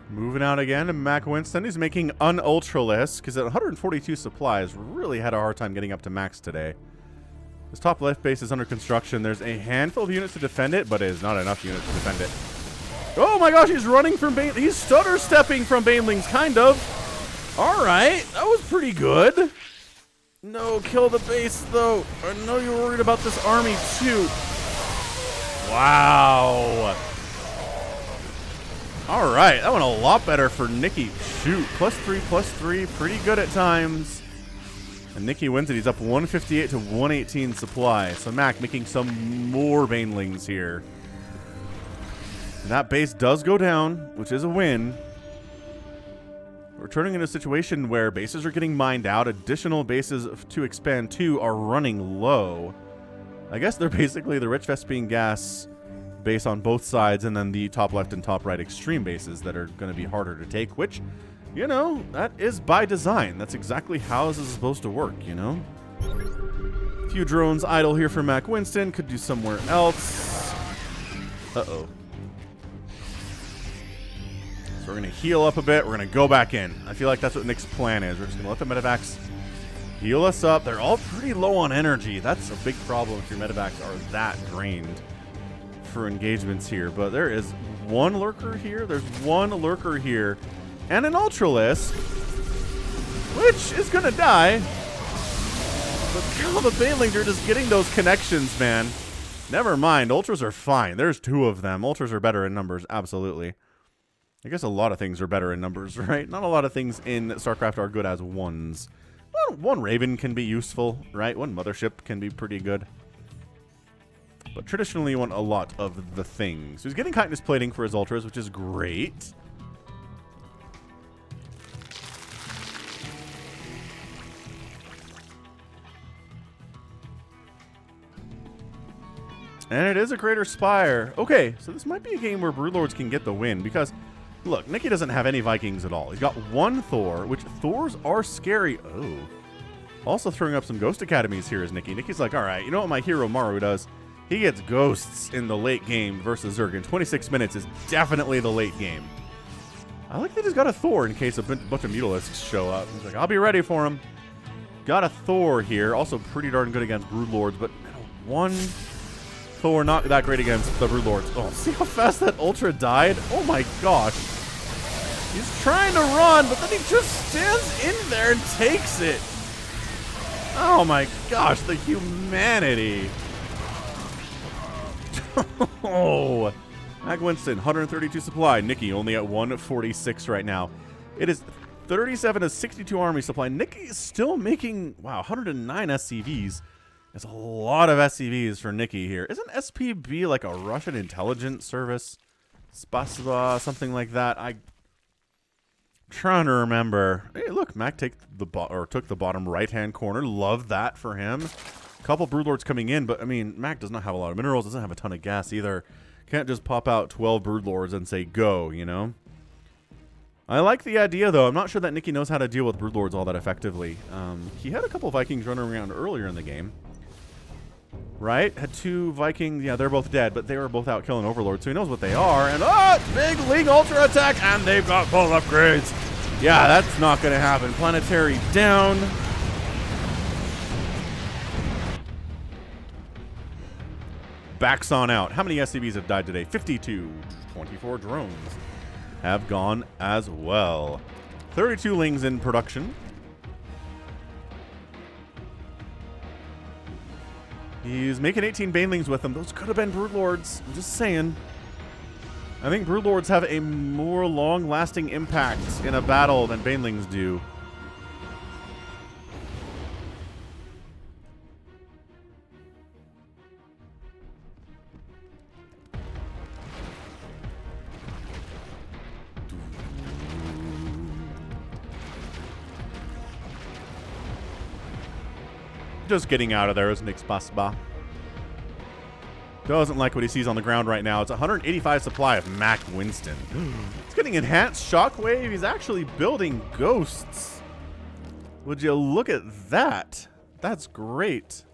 Moving out again to MackWinston. He's making un-ultraless because at 142 supplies, really had a hard time getting up to max today. This top left base is under construction. There's a handful of units to defend it, but it is not enough units to defend it. Oh my gosh, he's running from Bane. He's stutter stepping from banelings, kind of. All right, that was pretty good. No, kill the base though. I know you're worried about this army too. Wow. All right, that went a lot better for Nikki. Shoot, +3, pretty good at times. And Nikki wins it. He's up 158 to 118 supply. So Mac making some more banelings here. And that base does go down, which is a win. We're turning into a situation where bases are getting mined out. Additional bases to expand to are running low. I guess they're basically the rich Vespine gas base on both sides, and then the top left and top right extreme bases that are going to be harder to take, which, you know, that is by design. That's exactly how this is supposed to work, you know? A few drones idle here for MackWinston. Could do somewhere else. Uh-oh. So we're going to heal up a bit. We're going to go back in. I feel like that's what Nick's plan is. We're just going to let the medevacs heal us up. They're all pretty low on energy. That's a big problem if your medevacs are that drained for engagements here. But there is one lurker here. There's one lurker here. And an Ultralisk, which is going to die. But God, the Banelings are just getting those connections, man. Never mind. Ultras are fine. There's two of them. Ultras are better in numbers. Absolutely. I guess a lot of things are better in numbers, right? Not a lot of things in StarCraft are good as ones. Well, one Raven can be useful, right? One Mothership can be pretty good. But traditionally, you want a lot of the things. So he's getting Chitinous Plating for his Ultras, which is great. And it is a Greater Spire. Okay, so this might be a game where Broodlords can get the win because, look, Nicky doesn't have any Vikings at all. He's got one Thor, which Thors are scary. Oh. Also throwing up some Ghost Academies here is Nicky. Nicky's like, all right, you know what my hero Maru does? He gets Ghosts in the late game versus Zerg. And 26 minutes is definitely the late game. I like they just got a Thor in case a bunch of Mutalisks show up. He's like, I'll be ready for him. Got a Thor here. Also pretty darn good against Broodlords, but one Thor not that great against the Broodlords. Oh, see how fast that Ultra died? Oh my gosh. He's trying to run, but then he just stands in there and takes it. Oh my gosh, the humanity. Oh. MackWinston, 132 supply. Nicky only at 146 right now. It is 37 to 62 army supply. Nicky is still making, wow, 109 SCVs. That's a lot of SCVs for Nicky here. Isn't SPB like a Russian intelligence service? Spasiba, something like that. I'm trying to remember. Hey, look, Mac took the bottom right-hand corner. Love that for him. A couple Broodlords coming in, but I mean, Mac does not have a lot of minerals. Doesn't have a ton of gas either. Can't just pop out 12 Broodlords and say go, you know? I like the idea, though. I'm not sure that Nicky knows how to deal with Broodlords all that effectively. He had a couple Vikings running around earlier in the game. Right? Had two Vikings. Yeah, they're both dead, but they were both out killing Overlords, so he knows what they are. And, oh, big League Ultra attack, and they've got both upgrades. Yeah, that's not going to happen. Planetary down. Backs on out. How many SCVs have died today? 52. 24 drones have gone as well. 32 Lings in production. He's making 18 Banelings with them. Those could have been Broodlords. I'm just saying. I think Broodlords have a more long-lasting impact in a battle than Banelings do. Just getting out of there is Nick Spasba. Doesn't like what he sees on the ground right now. It's 185 supply of MackWinston. It's getting enhanced shockwave. He's actually building ghosts. Would you look at that? That's great.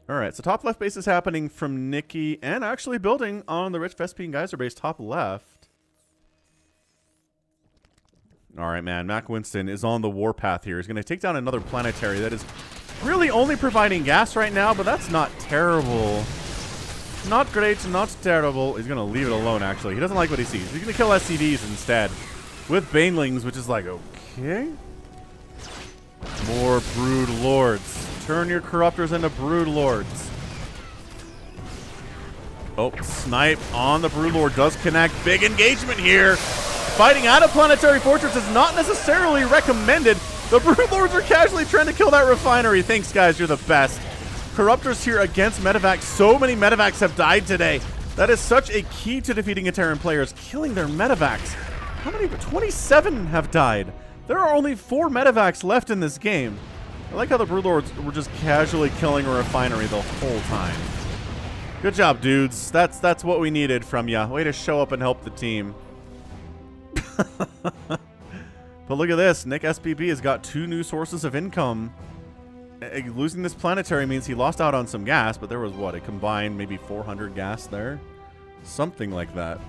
All right, so top left base is happening from Nicky and actually building on the Rich Vespine Geyser base top left. All right, man. MackWinston is on the warpath here. He's going to take down another planetary that is really only providing gas right now, but that's not terrible. Not great, not terrible. He's going to leave it alone, actually. He doesn't like what he sees. He's going to kill SCVs instead with Banelings, which is like, okay. More Brood Lords. Turn your Corruptors into Brood Lords. Oh, Snipe on the Brood Lord does connect. Big engagement here. Fighting out of Planetary Fortress is not necessarily recommended. The Broodlords are casually trying to kill that refinery. Thanks, guys. You're the best. Corruptors here against Medivacs. So many Medivacs have died today. That is such a key to defeating a Terran players, killing their Medivacs. How many? 27 have died. There are only 4 Medivacs left in this game. I like how the Broodlords were just casually killing a refinery the whole time. Good job, dudes. That's what we needed from ya. Way to show up and help the team. But look at this. Nick SPB has got 2 new sources of income. Losing this planetary means he lost out on some gas, but there was, what, a combined maybe 400 gas there? Something like that.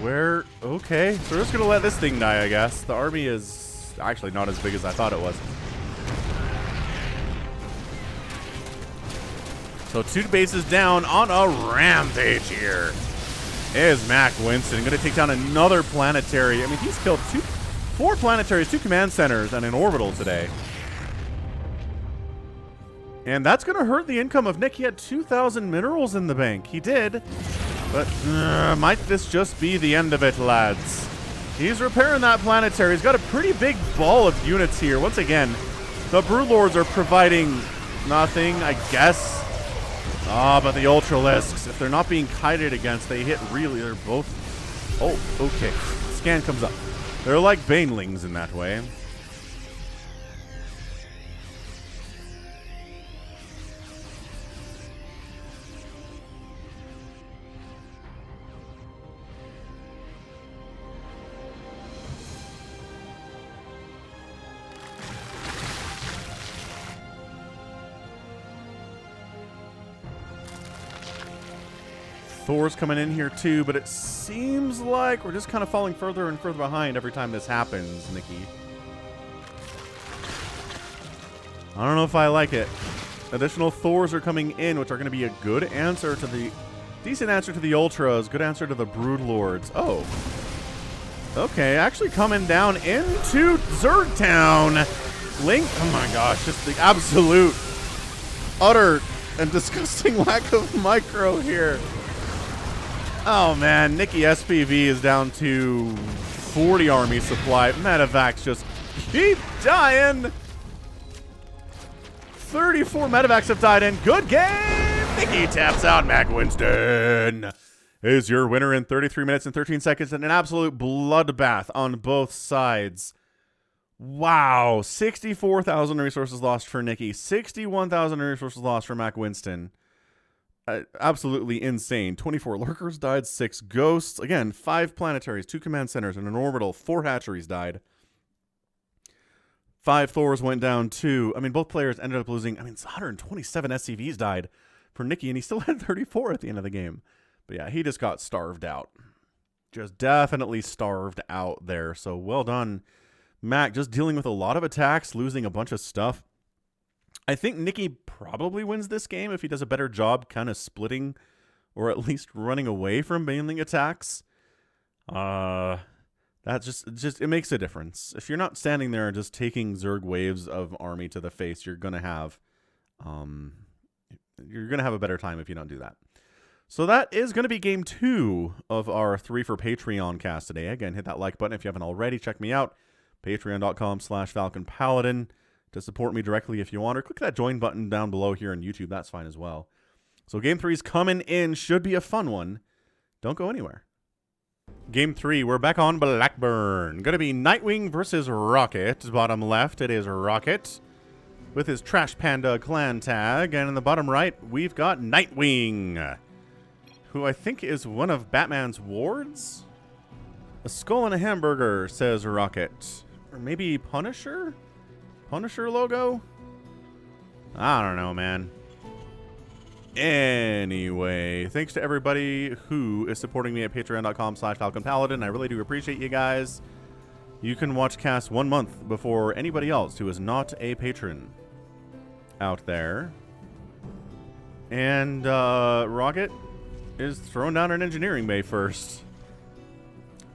Where? Okay, so we're just gonna let this thing die, I guess. The army is actually not as big as I thought it was. So 2 bases down on a rampage here. Is MackWinston going to take down another planetary? I mean, he's killed 4 planetaries, 2 command centers, and an orbital today. And that's going to hurt the income of Nick. He had 2,000 minerals in the bank. He did. But might this just be the end of it, lads? He's repairing that planetary. He's got a pretty big ball of units here. Once again, the Broodlords are providing nothing, I guess. Ah, but the Ultralisks, if they're not being kited against, they hit really. They're both... Oh, okay. Scan comes up. They're like Banelings in that way. Thor's coming in here too, but it seems like we're just kind of falling further and further behind every time this happens, Nikki. I don't know if I like it. Additional Thors are coming in, which are going to be a good answer to the... Decent answer to the Ultras, good answer to the Broodlords. Oh. Okay, actually coming down into Zergtown. Link, oh my gosh, just the absolute, utter, and disgusting lack of micro here. Oh man, Nikki SPV is down to 40 army supply. Medevacs just keep dying. 34 medevacs have died in. Good game. Nikki taps out. MackWinston is your winner in 33 minutes and 13 seconds and an absolute bloodbath on both sides. Wow. 64,000 resources lost for Nikki. 61,000 resources lost for MackWinston. Absolutely insane. 24 lurkers died, 6 ghosts. Again, 5 planetaries, 2 command centers, and an orbital. 4 hatcheries died. 5 Thors went down, 2. I mean, both players ended up losing. I mean, 127 SCVs died for Nikki, and he still had 34 at the end of the game. But yeah, he just got starved out. Just definitely starved out there. So well done, Mac. Just dealing with a lot of attacks, losing a bunch of stuff. I think Nikki probably wins this game if he does a better job kind of splitting or at least running away from baneling attacks. That just it makes a difference. If you're not standing there and just taking Zerg waves of army to the face, you're going to have a better time if you don't do that. So that is going to be game 2 of our 3 for Patreon cast today. Again, hit that like button if you haven't already. Check me out, patreon.com/Falcon Paladin. To support me directly if you want, or click that join button down below here on YouTube. That's fine as well. So game 3 is coming in. Should be a fun one. Don't go anywhere. Game 3, we're back on Blackburn. Going to be Nightwing versus Rocket. Bottom left, it is Rocket with his Trash Panda clan tag. And in the bottom right, we've got Nightwing, who I think is one of Batman's wards? A skull and a hamburger, says Rocket. Or maybe Punisher? Punisher logo? I don't know, man. Anyway, thanks to everybody who is supporting me at patreon.com/Falcon Paladin. I really do appreciate you guys. You can watch cast 1 month before anybody else who is not a patron out there. And Rocket is throwing down an engineering bay first.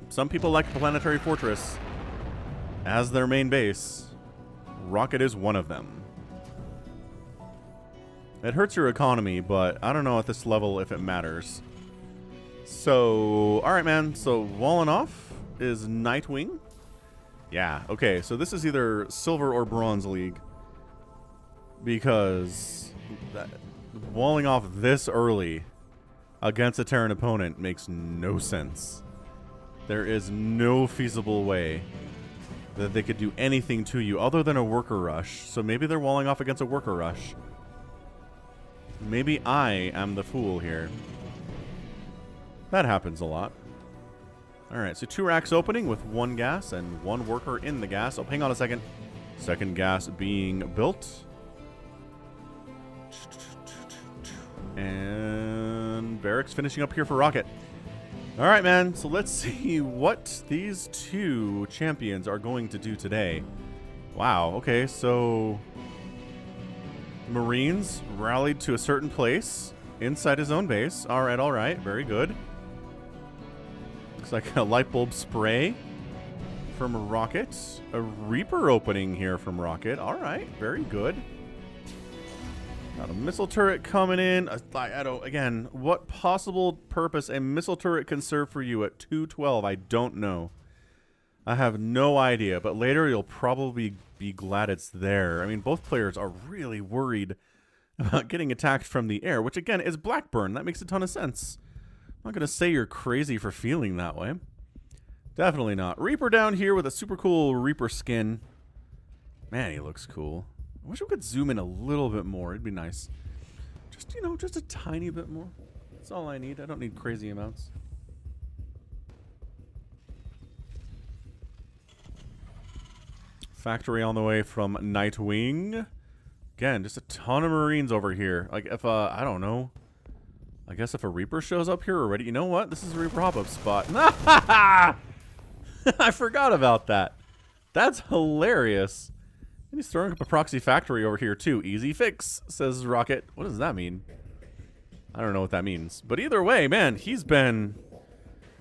Some people like the Planetary Fortress as their main base. Rocket is one of them. It hurts your economy, but I don't know at this level if it matters. So, alright man, so walling off. is Nightwing. Yeah, okay, so this is either Silver or Bronze League. Because walling off this early against a Terran opponent makes no sense. There is no feasible way that they could do anything to you other than a worker rush. So maybe they're walling off against a worker rush. Maybe I am the fool here. That happens a lot. Alright, so 2 racks opening with 1 gas and 1 worker in the gas. Oh, hang on a second. Second gas being built. And barracks finishing up here for Rocket. Alright, man. So let's see what these 2 champions are going to do today. Wow. Okay, so Marines rallied to a certain place inside his own base. Alright, alright. Very good. Looks like a light bulb spray from Rocket. A Reaper opening here from Rocket. Alright, very good. Got a missile turret coming in. I don't, again, what possible purpose a missile turret can serve for you at 212, I don't know. I have no idea, but later you'll probably be glad it's there. I mean, both players are really worried about getting attacked from the air, which again is Blackburn. That makes a ton of sense. I'm not going to say you're crazy for feeling that way. Definitely not. Reaper down here with a super cool Reaper skin. Man, he looks cool. I wish we could zoom in a little bit more. It'd be nice. Just, you know, just a tiny bit more. That's all I need. I don't need crazy amounts. Factory on the way from Nightwing. Again, just a ton of Marines over here. Like, if, I don't know. I guess if a Reaper shows up here already. You know what? This is a Reaper hop-up spot. I forgot about that. That's hilarious. And he's throwing up a proxy factory over here, too. Easy fix, says Rocket. What does that mean? I don't know what that means. But either way, man, he's been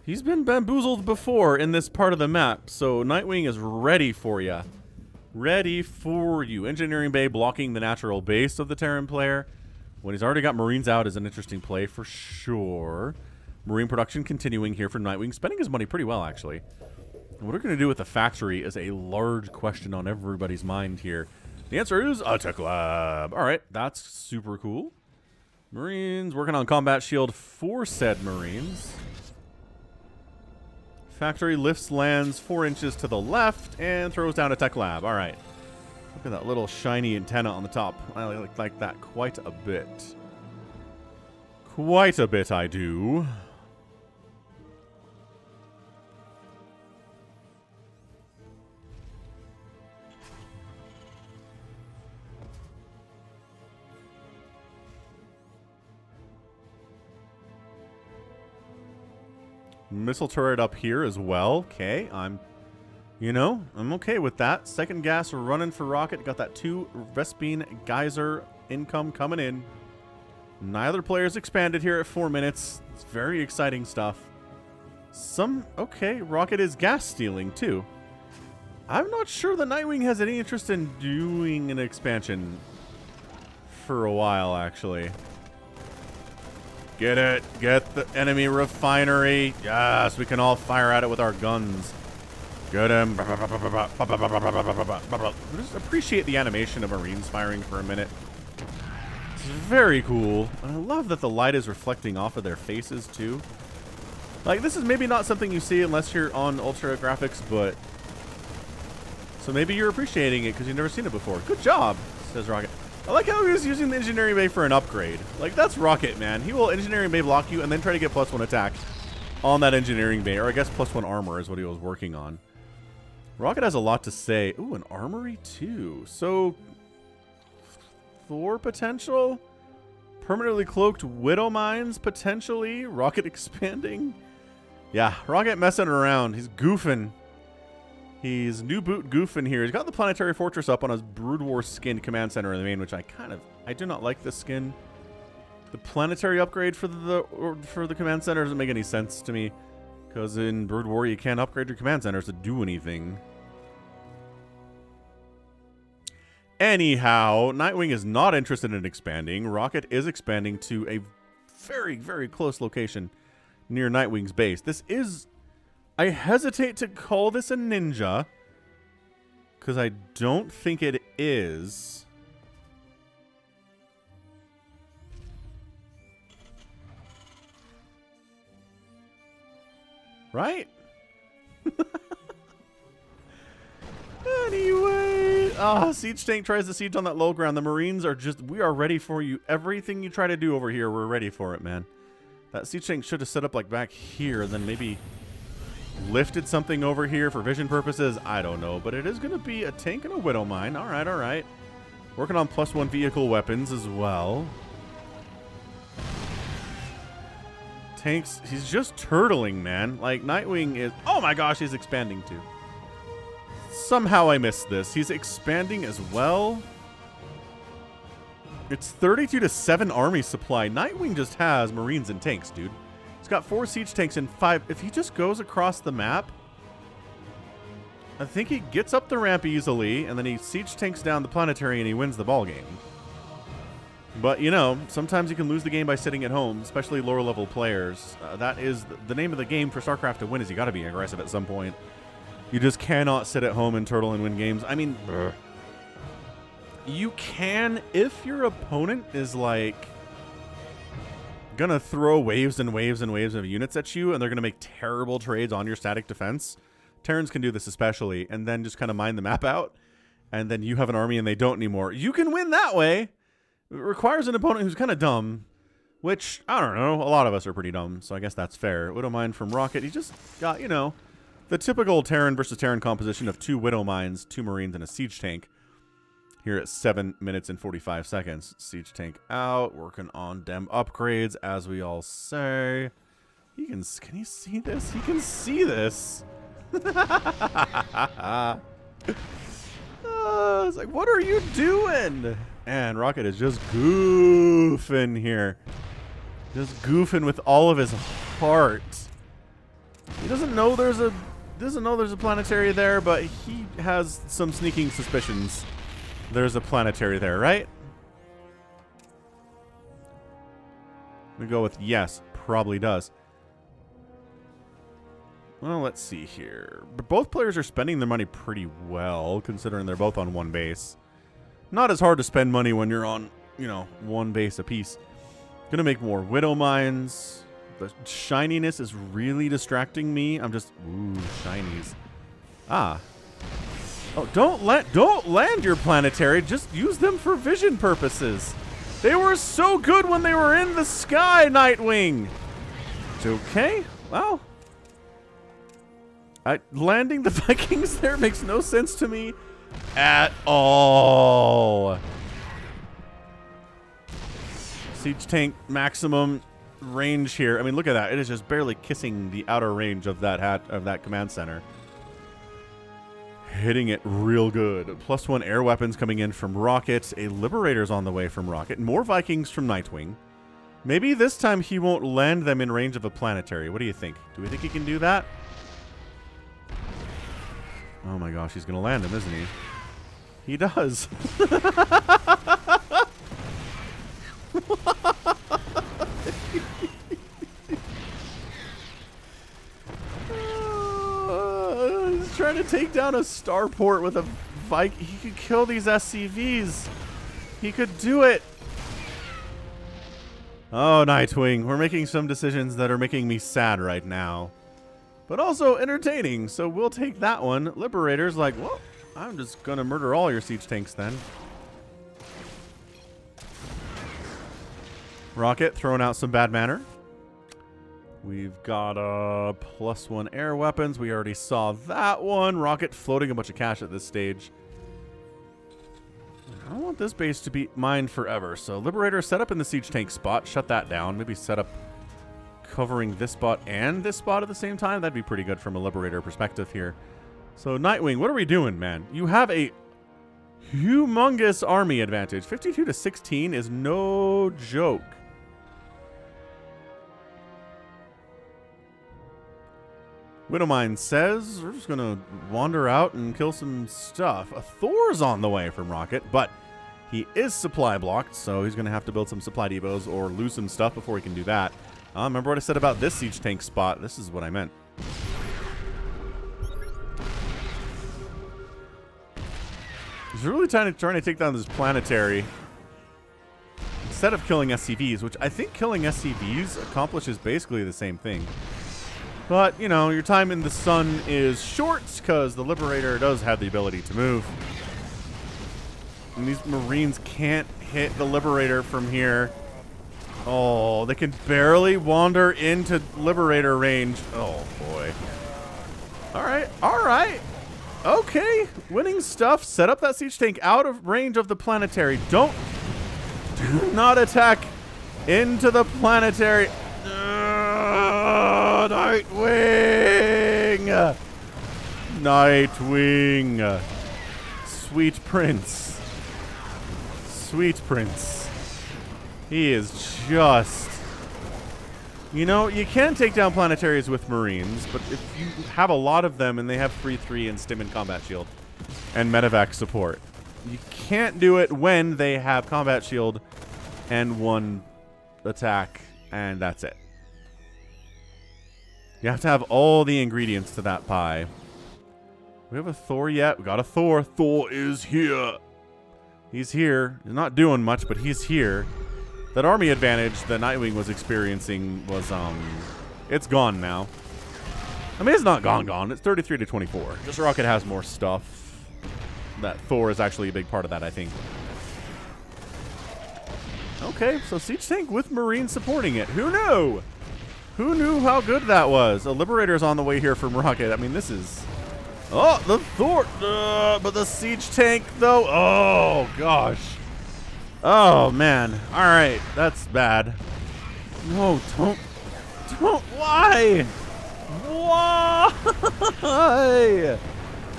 bamboozled before in this part of the map. So Nightwing is ready for you. Ready for you. Engineering Bay blocking the natural base of the Terran player. When he's already got Marines out is an interesting play for sure. Marine production continuing here for Nightwing. Spending his money pretty well, actually. What we're going to do with the factory is a large question on everybody's mind here. The answer is a tech lab. All right, that's super cool. Marines working on combat shield for said Marines. Factory lifts lands 4 inches to the left and throws down a tech lab. All right. Look at that little shiny antenna on the top. I like that quite a bit. Quite a bit, I do. Missile turret up here as well. Okay, I'm okay with that. Second gas running for Rocket. Got that 2 Vespine Geyser income coming in. Neither player's expanded here at 4 minutes. It's very exciting stuff. Okay, Rocket is gas stealing too. I'm not sure the Nightwing has any interest in doing an expansion for a while, actually. Get it. Get the enemy refinery. Yes, we can all fire at it with our guns. Get him. Just appreciate the animation of Marines firing for a minute. It's very cool. And I love that the light is reflecting off of their faces, too. Like, this is maybe not something you see unless you're on Ultra Graphics, but... So maybe you're appreciating it because you've never seen it before. Good job, says Rocket. I like how he was using the Engineering Bay for an upgrade. Like, that's Rocket, man. He will Engineering Bay block you and then try to get +1 attack on that Engineering Bay. Or I guess +1 armor is what he was working on. Rocket has a lot to say. Ooh, an armory, too. So, Thor potential? Permanently cloaked Widow Mines, potentially? Rocket expanding? Yeah, Rocket messing around. He's goofing. He's new boot goofing here. He's got the Planetary Fortress up on his Brood War skin command center in the main, which I do not like this skin. The planetary upgrade for the command center doesn't make any sense to me, because in Brood War you can't upgrade your command centers to do anything. Anyhow, Nightwing is not interested in expanding. Rocket is expanding to a very, very close location near Nightwing's base. This is I hesitate to call this a ninja, because I don't think it is. Right? Anyway. Siege tank tries to siege on that low ground. The Marines are just, we are ready for you. Everything you try to do over here, we're ready for it, man. That siege tank should have set up like back here, then maybe lifted something over here for vision purposes. I don't know, but it is going to be a tank and a Widow Mine. All right, all right. Working on +1 vehicle weapons as well. Tanks, he's just turtling, man. Like, Nightwing is... Oh my gosh, he's expanding too. Somehow I missed this. He's expanding as well. It's 32 to 7 army supply. Nightwing just has Marines and tanks, dude. He's got 4 siege tanks and 5. If he just goes across the map, I think he gets up the ramp easily, and then he siege tanks down the planetary and he wins the ball game. But, you know, sometimes you can lose the game by sitting at home, especially lower-level players. That is the name of the game for StarCraft to win is you got to be aggressive at some point. You just cannot sit at home and turtle and win games. I mean, you can if your opponent is, like, going to throw waves and waves and waves of units at you, and they're going to make terrible trades on your static defense. Terrans can do this especially, and then just kind of mine the map out, and then you have an army and they don't anymore. You can win that way. It requires an opponent who's kind of dumb, which, I don't know, a lot of us are pretty dumb, so I guess that's fair. Widow Mine from Rocket, he just got, you know, the typical Terran versus Terran composition of 2 Widow Mines, 2 Marines, and a Siege Tank. Here at 7 minutes and 45 seconds. Siege Tank out, working on dem upgrades, as we all say. Can you see this? He can see this. It's like, what are you doing? And Rocket is just goofing here. Just goofing with all of his heart. He doesn't know there's a planetary there, but he has some sneaking suspicions. There's a planetary there, right? We go with yes, probably does. Well, let's see here. But both players are spending their money pretty well, considering they're both on 1 base. Not as hard to spend money when you're on, you know, 1 base apiece. Gonna make more Widow Mines. The shininess is really distracting me. I'm just, ooh, shinies. Ah. Oh, don't land your planetary. Just use them for vision purposes. They were so good when they were in the sky, Nightwing. It's okay. Well, landing the Vikings there makes no sense to me at all. Siege tank maximum range here. I mean, look at that. It is just barely kissing the outer range of that command center. Hitting it real good. +1 air weapons coming in from Rocket. A Liberator's on the way from Rocket. More Vikings from Nightwing. Maybe this time he won't land them in range of a planetary. What do you think? Do we think he can do that? Oh my gosh, he's going to land him, isn't he? He does. He's trying to take down a starport with a Viking. He could kill these SCVs. He could do it. Oh, Nightwing, we're making some decisions that are making me sad right now. But also entertaining, so we'll take that one. Liberator's like, well, I'm just going to murder all your siege tanks then. Rocket throwing out some bad manner. We've got +1 air weapons. We already saw that one. Rocket floating a bunch of cash at this stage. I don't want this base to be mined forever. So Liberator set up in the siege tank spot. Shut that down. Maybe set up covering this spot and this spot at the same time. That'd be pretty good from a Liberator perspective here. So Nightwing, what are we doing, man? You have a humongous army advantage. 52 to 16 is no joke. Widowmine says we're just going to wander out and kill some stuff. A Thor's on the way from Rocket, but he is supply blocked, so he's going to have to build some supply depots or lose some stuff before he can do that. Remember what I said about this siege tank spot? This is what I meant. really trying to take down this planetary instead of killing SCVs, which I think killing SCVs accomplishes basically the same thing. But, you know, your time in the sun is short because the Liberator does have the ability to move. And these Marines can't hit the Liberator from here. Oh, they can barely wander into Liberator range. Oh, boy. All right, all right. Okay, winning stuff. Set up that siege tank out of range of the planetary. Do not attack into the planetary. Nightwing! Nightwing. Sweet Prince. Sweet Prince. He is just... You know, you can take down planetaries with Marines, but if you have a lot of them and they have 3-3 and stim and combat shield and medevac support, you can't do it when they have combat shield and 1 attack, and that's it. You have to have all the ingredients to that pie. We have a Thor yet. We got a Thor. Thor is here. He's here. He's not doing much, but he's here. That army advantage that Nightwing was experiencing was, it's gone now. I mean, it's not gone. It's 33 to 24. Just Rocket has more stuff. That Thor is actually a big part of that, I think. Okay, so Siege Tank with Marine supporting it. Who knew? Who knew how good that was? A Liberator's on the way here from Rocket. I mean, this is... Oh, the Thor! But the Siege Tank, though... Oh, gosh. Oh, man. All right. That's bad. No, don't. Why? Why?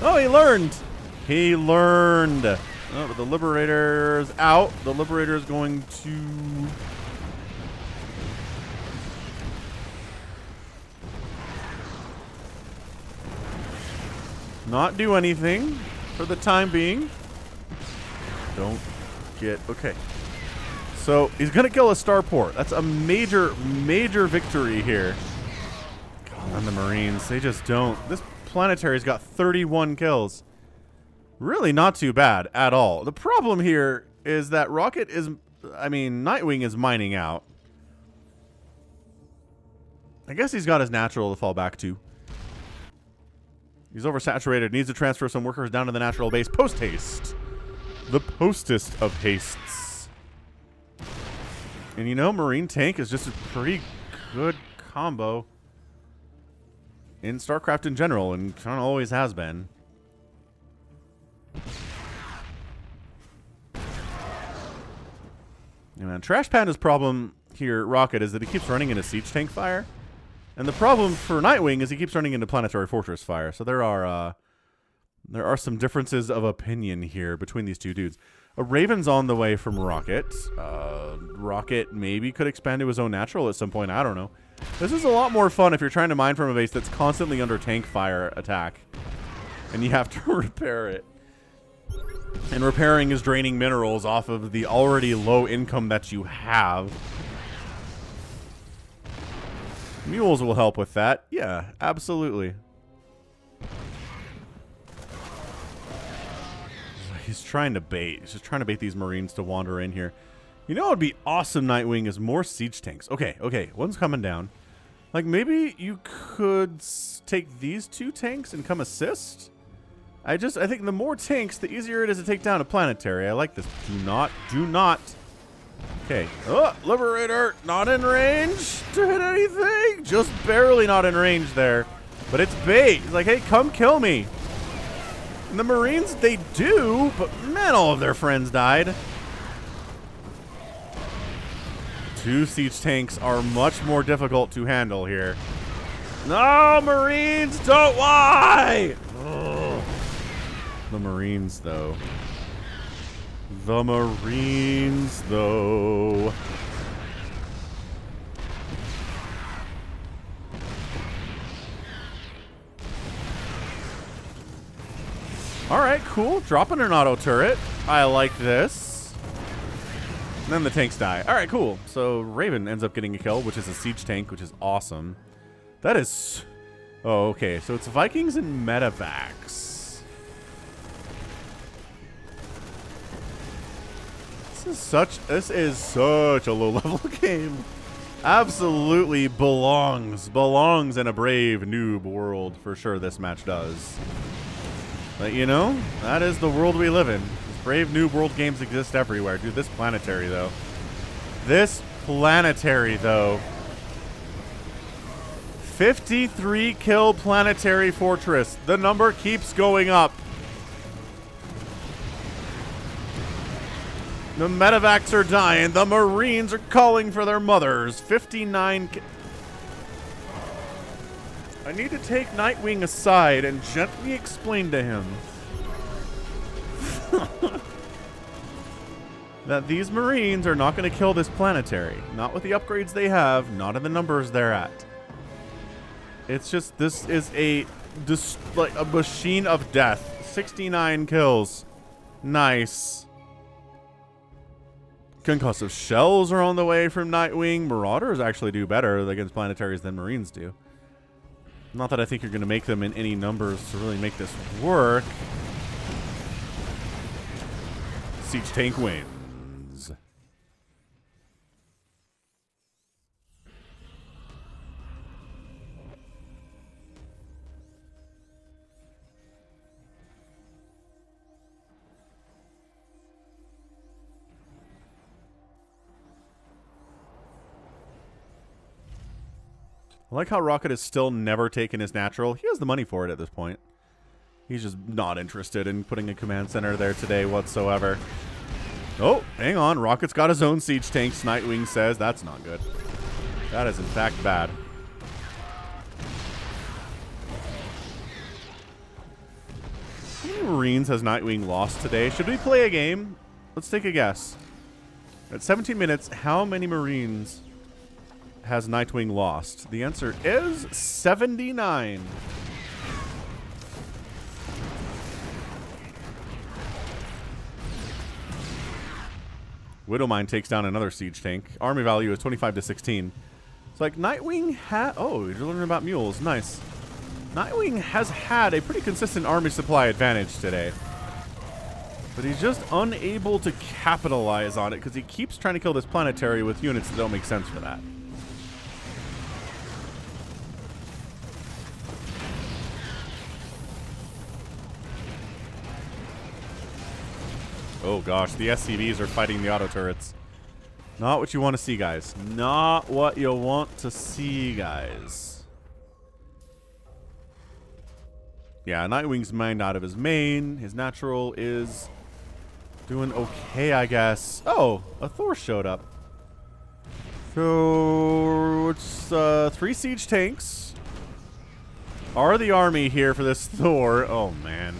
Oh, he learned. He learned. Oh, but the Liberator's out. The Liberator's going to... not do anything for the time being. Don't get... Okay. So, he's going to kill a starport. That's a major, major victory here. God, on the Marines. They just don't. This planetary's got 31 kills. Really not too bad at all. The problem here is that Rocket is... I mean, Nightwing is mining out. I guess he's got his natural to fall back to. He's oversaturated. Needs to transfer some workers down to the natural base. Post-haste. The postest of hastes. And you know, Marine Tank is just a pretty good combo in StarCraft in general, and kind of always has been. Yeah, man, Trash Panda's problem here, Rocket, is that he keeps running into Siege Tank fire. And the problem for Nightwing is he keeps running into Planetary Fortress fire. So there are some differences of opinion here between these two dudes. A Raven's on the way from Rocket. Rocket maybe could expand to his own natural at some point. I don't know. This is a lot more fun if you're trying to mine from a base that's constantly under tank fire attack. And you have to repair it. And repairing is draining minerals off of the already low income that you have. Mules will help with that. Yeah, absolutely. He's trying to bait. He's just trying to bait these Marines to wander in here. You know what would be awesome, Nightwing, is more siege tanks. Okay, one's coming down. Like, maybe you could take these 2 tanks and come assist? I think the more tanks, the easier it is to take down a planetary. I like this. Do not. Okay. Oh, Liberator, not in range to hit anything. Just barely not in range there. But it's bait. He's like, hey, come kill me. And the Marines, they do, but man, all of their friends died. 2 siege tanks are much more difficult to handle here. No, Marines, don't why? Ugh. The Marines, though. The Marines, though. All right, cool. Dropping an auto turret. I like this. And then the tanks die. All right, cool. So Raven ends up getting a kill, which is a siege tank, which is awesome. That is... Oh, okay. So it's Vikings and medevacs. This is such a low level game. Absolutely belongs in a brave noob world for sure. This match does. But you know, that is the world we live in. These brave noob world games exist everywhere. Dude, this planetary though. 53 kill planetary fortress. The number keeps going up. The medevacs are dying. The Marines are calling for their mothers. 59. I need to take Nightwing aside and gently explain to him that these Marines are not going to kill this planetary. Not with the upgrades they have, not in the numbers they're at. It's just, this is like a machine of death. 69 kills. Nice. Concussive shells are on the way from Nightwing. Marauders actually do better against planetaries than Marines do. Not that I think you're going to make them in any numbers to really make this work. Siege tank wins. I like how Rocket has still never taken his natural. He has the money for it at this point. He's just not interested in putting a command center there today whatsoever. Oh, hang on. Rocket's got his own siege tanks. Nightwing says that's not good. That is in fact bad. How many Marines has Nightwing lost today? Should we play a game? Let's take a guess. At 17 minutes, how many Marines has Nightwing lost? The answer is 79. Widowmine takes down another siege tank. Army value is 25 to 16. It's like Nightwing oh, you're learning about mules. Nice. Nightwing has had a pretty consistent army supply advantage today. But he's just unable to capitalize on it because he keeps trying to kill this planetary with units that don't make sense for that. Oh gosh, the SCVs are fighting the auto turrets. Not what you want to see, guys. Not what you want to see, guys. Yeah, Nightwing's mined out of his main. His natural is doing okay, I guess. Oh, a Thor showed up. So it's 3 siege tanks are the army here for this Thor. Oh man.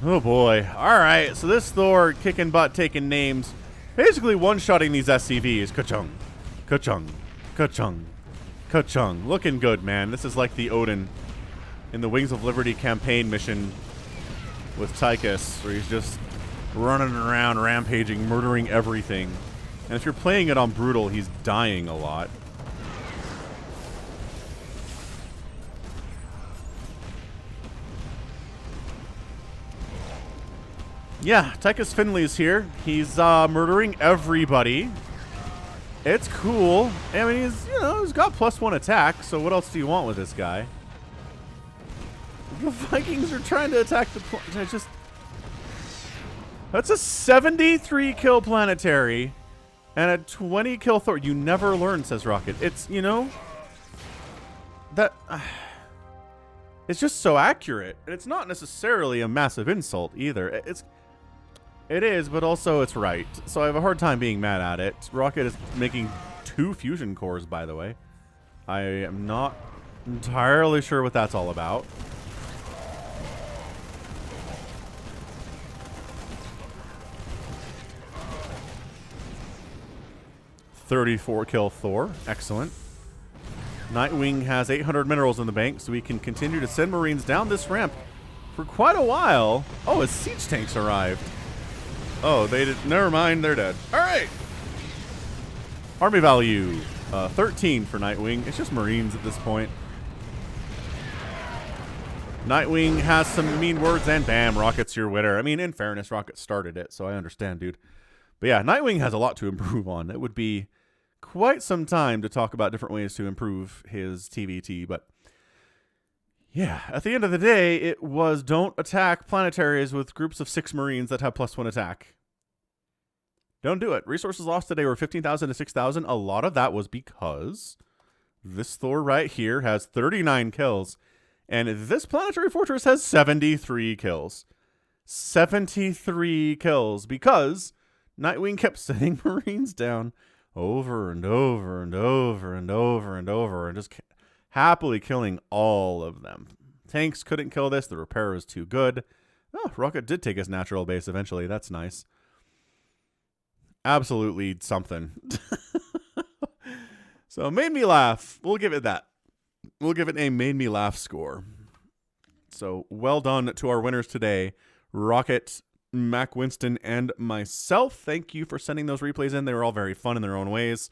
Oh boy. Alright, so this Thor kicking butt, taking names. Basically one-shotting these SCVs. Ka-chung. Ka-chung. Ka-chung. Ka-chung. Looking good, man. This is like the Odin in the Wings of Liberty campaign mission with Tychus, where he's just running around, rampaging, murdering everything. And if you're playing it on Brutal, he's dying a lot. Yeah, Tychus Finley's here. He's murdering everybody. It's cool. I mean, he's got +1 attack, so what else do you want with this guy? The Vikings are trying to attack the that's a 73 kill planetary and a 20 kill Thor. You never learn, says Rocket. It's, that it's just so accurate. And it's not necessarily a massive insult either. It is, but also it's right. So I have a hard time being mad at it. Rocket is making 2 fusion cores, by the way. I am not entirely sure what that's all about. $34 kill Thor. Excellent. Nightwing has 800 minerals in the bank, so we can continue to send Marines down this ramp for quite a while. Oh, his siege tanks arrived. Oh, they did. Never mind, they're dead. All right. Army value 13 for Nightwing. It's just Marines at this point. Nightwing has some mean words, and bam, Rocket's your winner. I mean, in fairness, Rocket started it, so I understand, dude. But yeah, Nightwing has a lot to improve on. It would be quite some time to talk about different ways to improve his TVT, but yeah, at the end of the day, it was don't attack planetaries with groups of 6 Marines that have +1 attack. Don't do it. Resources lost today were 15,000 to 6,000. A lot of that was because this Thor right here has 39 kills, and this planetary fortress has 73 kills. 73 kills because Nightwing kept sending Marines down over and over and over and over and over and just happily killing all of them. Tanks couldn't kill this. The repair was too good. Oh, Rocket did take his natural base eventually. That's nice. Absolutely something. So made me laugh. We'll give it that. We'll give it a made me laugh score. So well done to our winners today. Rocket, MackWinston, and myself. Thank you for sending those replays in. They were all very fun in their own ways.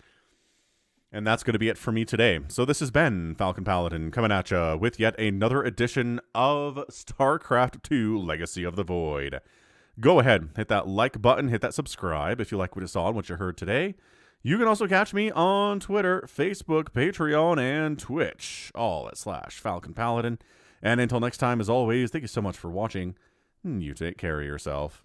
And that's going to be it for me today. So this has been Falcon Paladin coming at you with yet another edition of StarCraft 2 Legacy of the Void. Go ahead, hit that like button, hit that subscribe if you like what you saw and what you heard today. You can also catch me on Twitter, Facebook, Patreon, and Twitch, all at /Falcon Paladin. And until next time, as always, thank you so much for watching. You take care of yourself.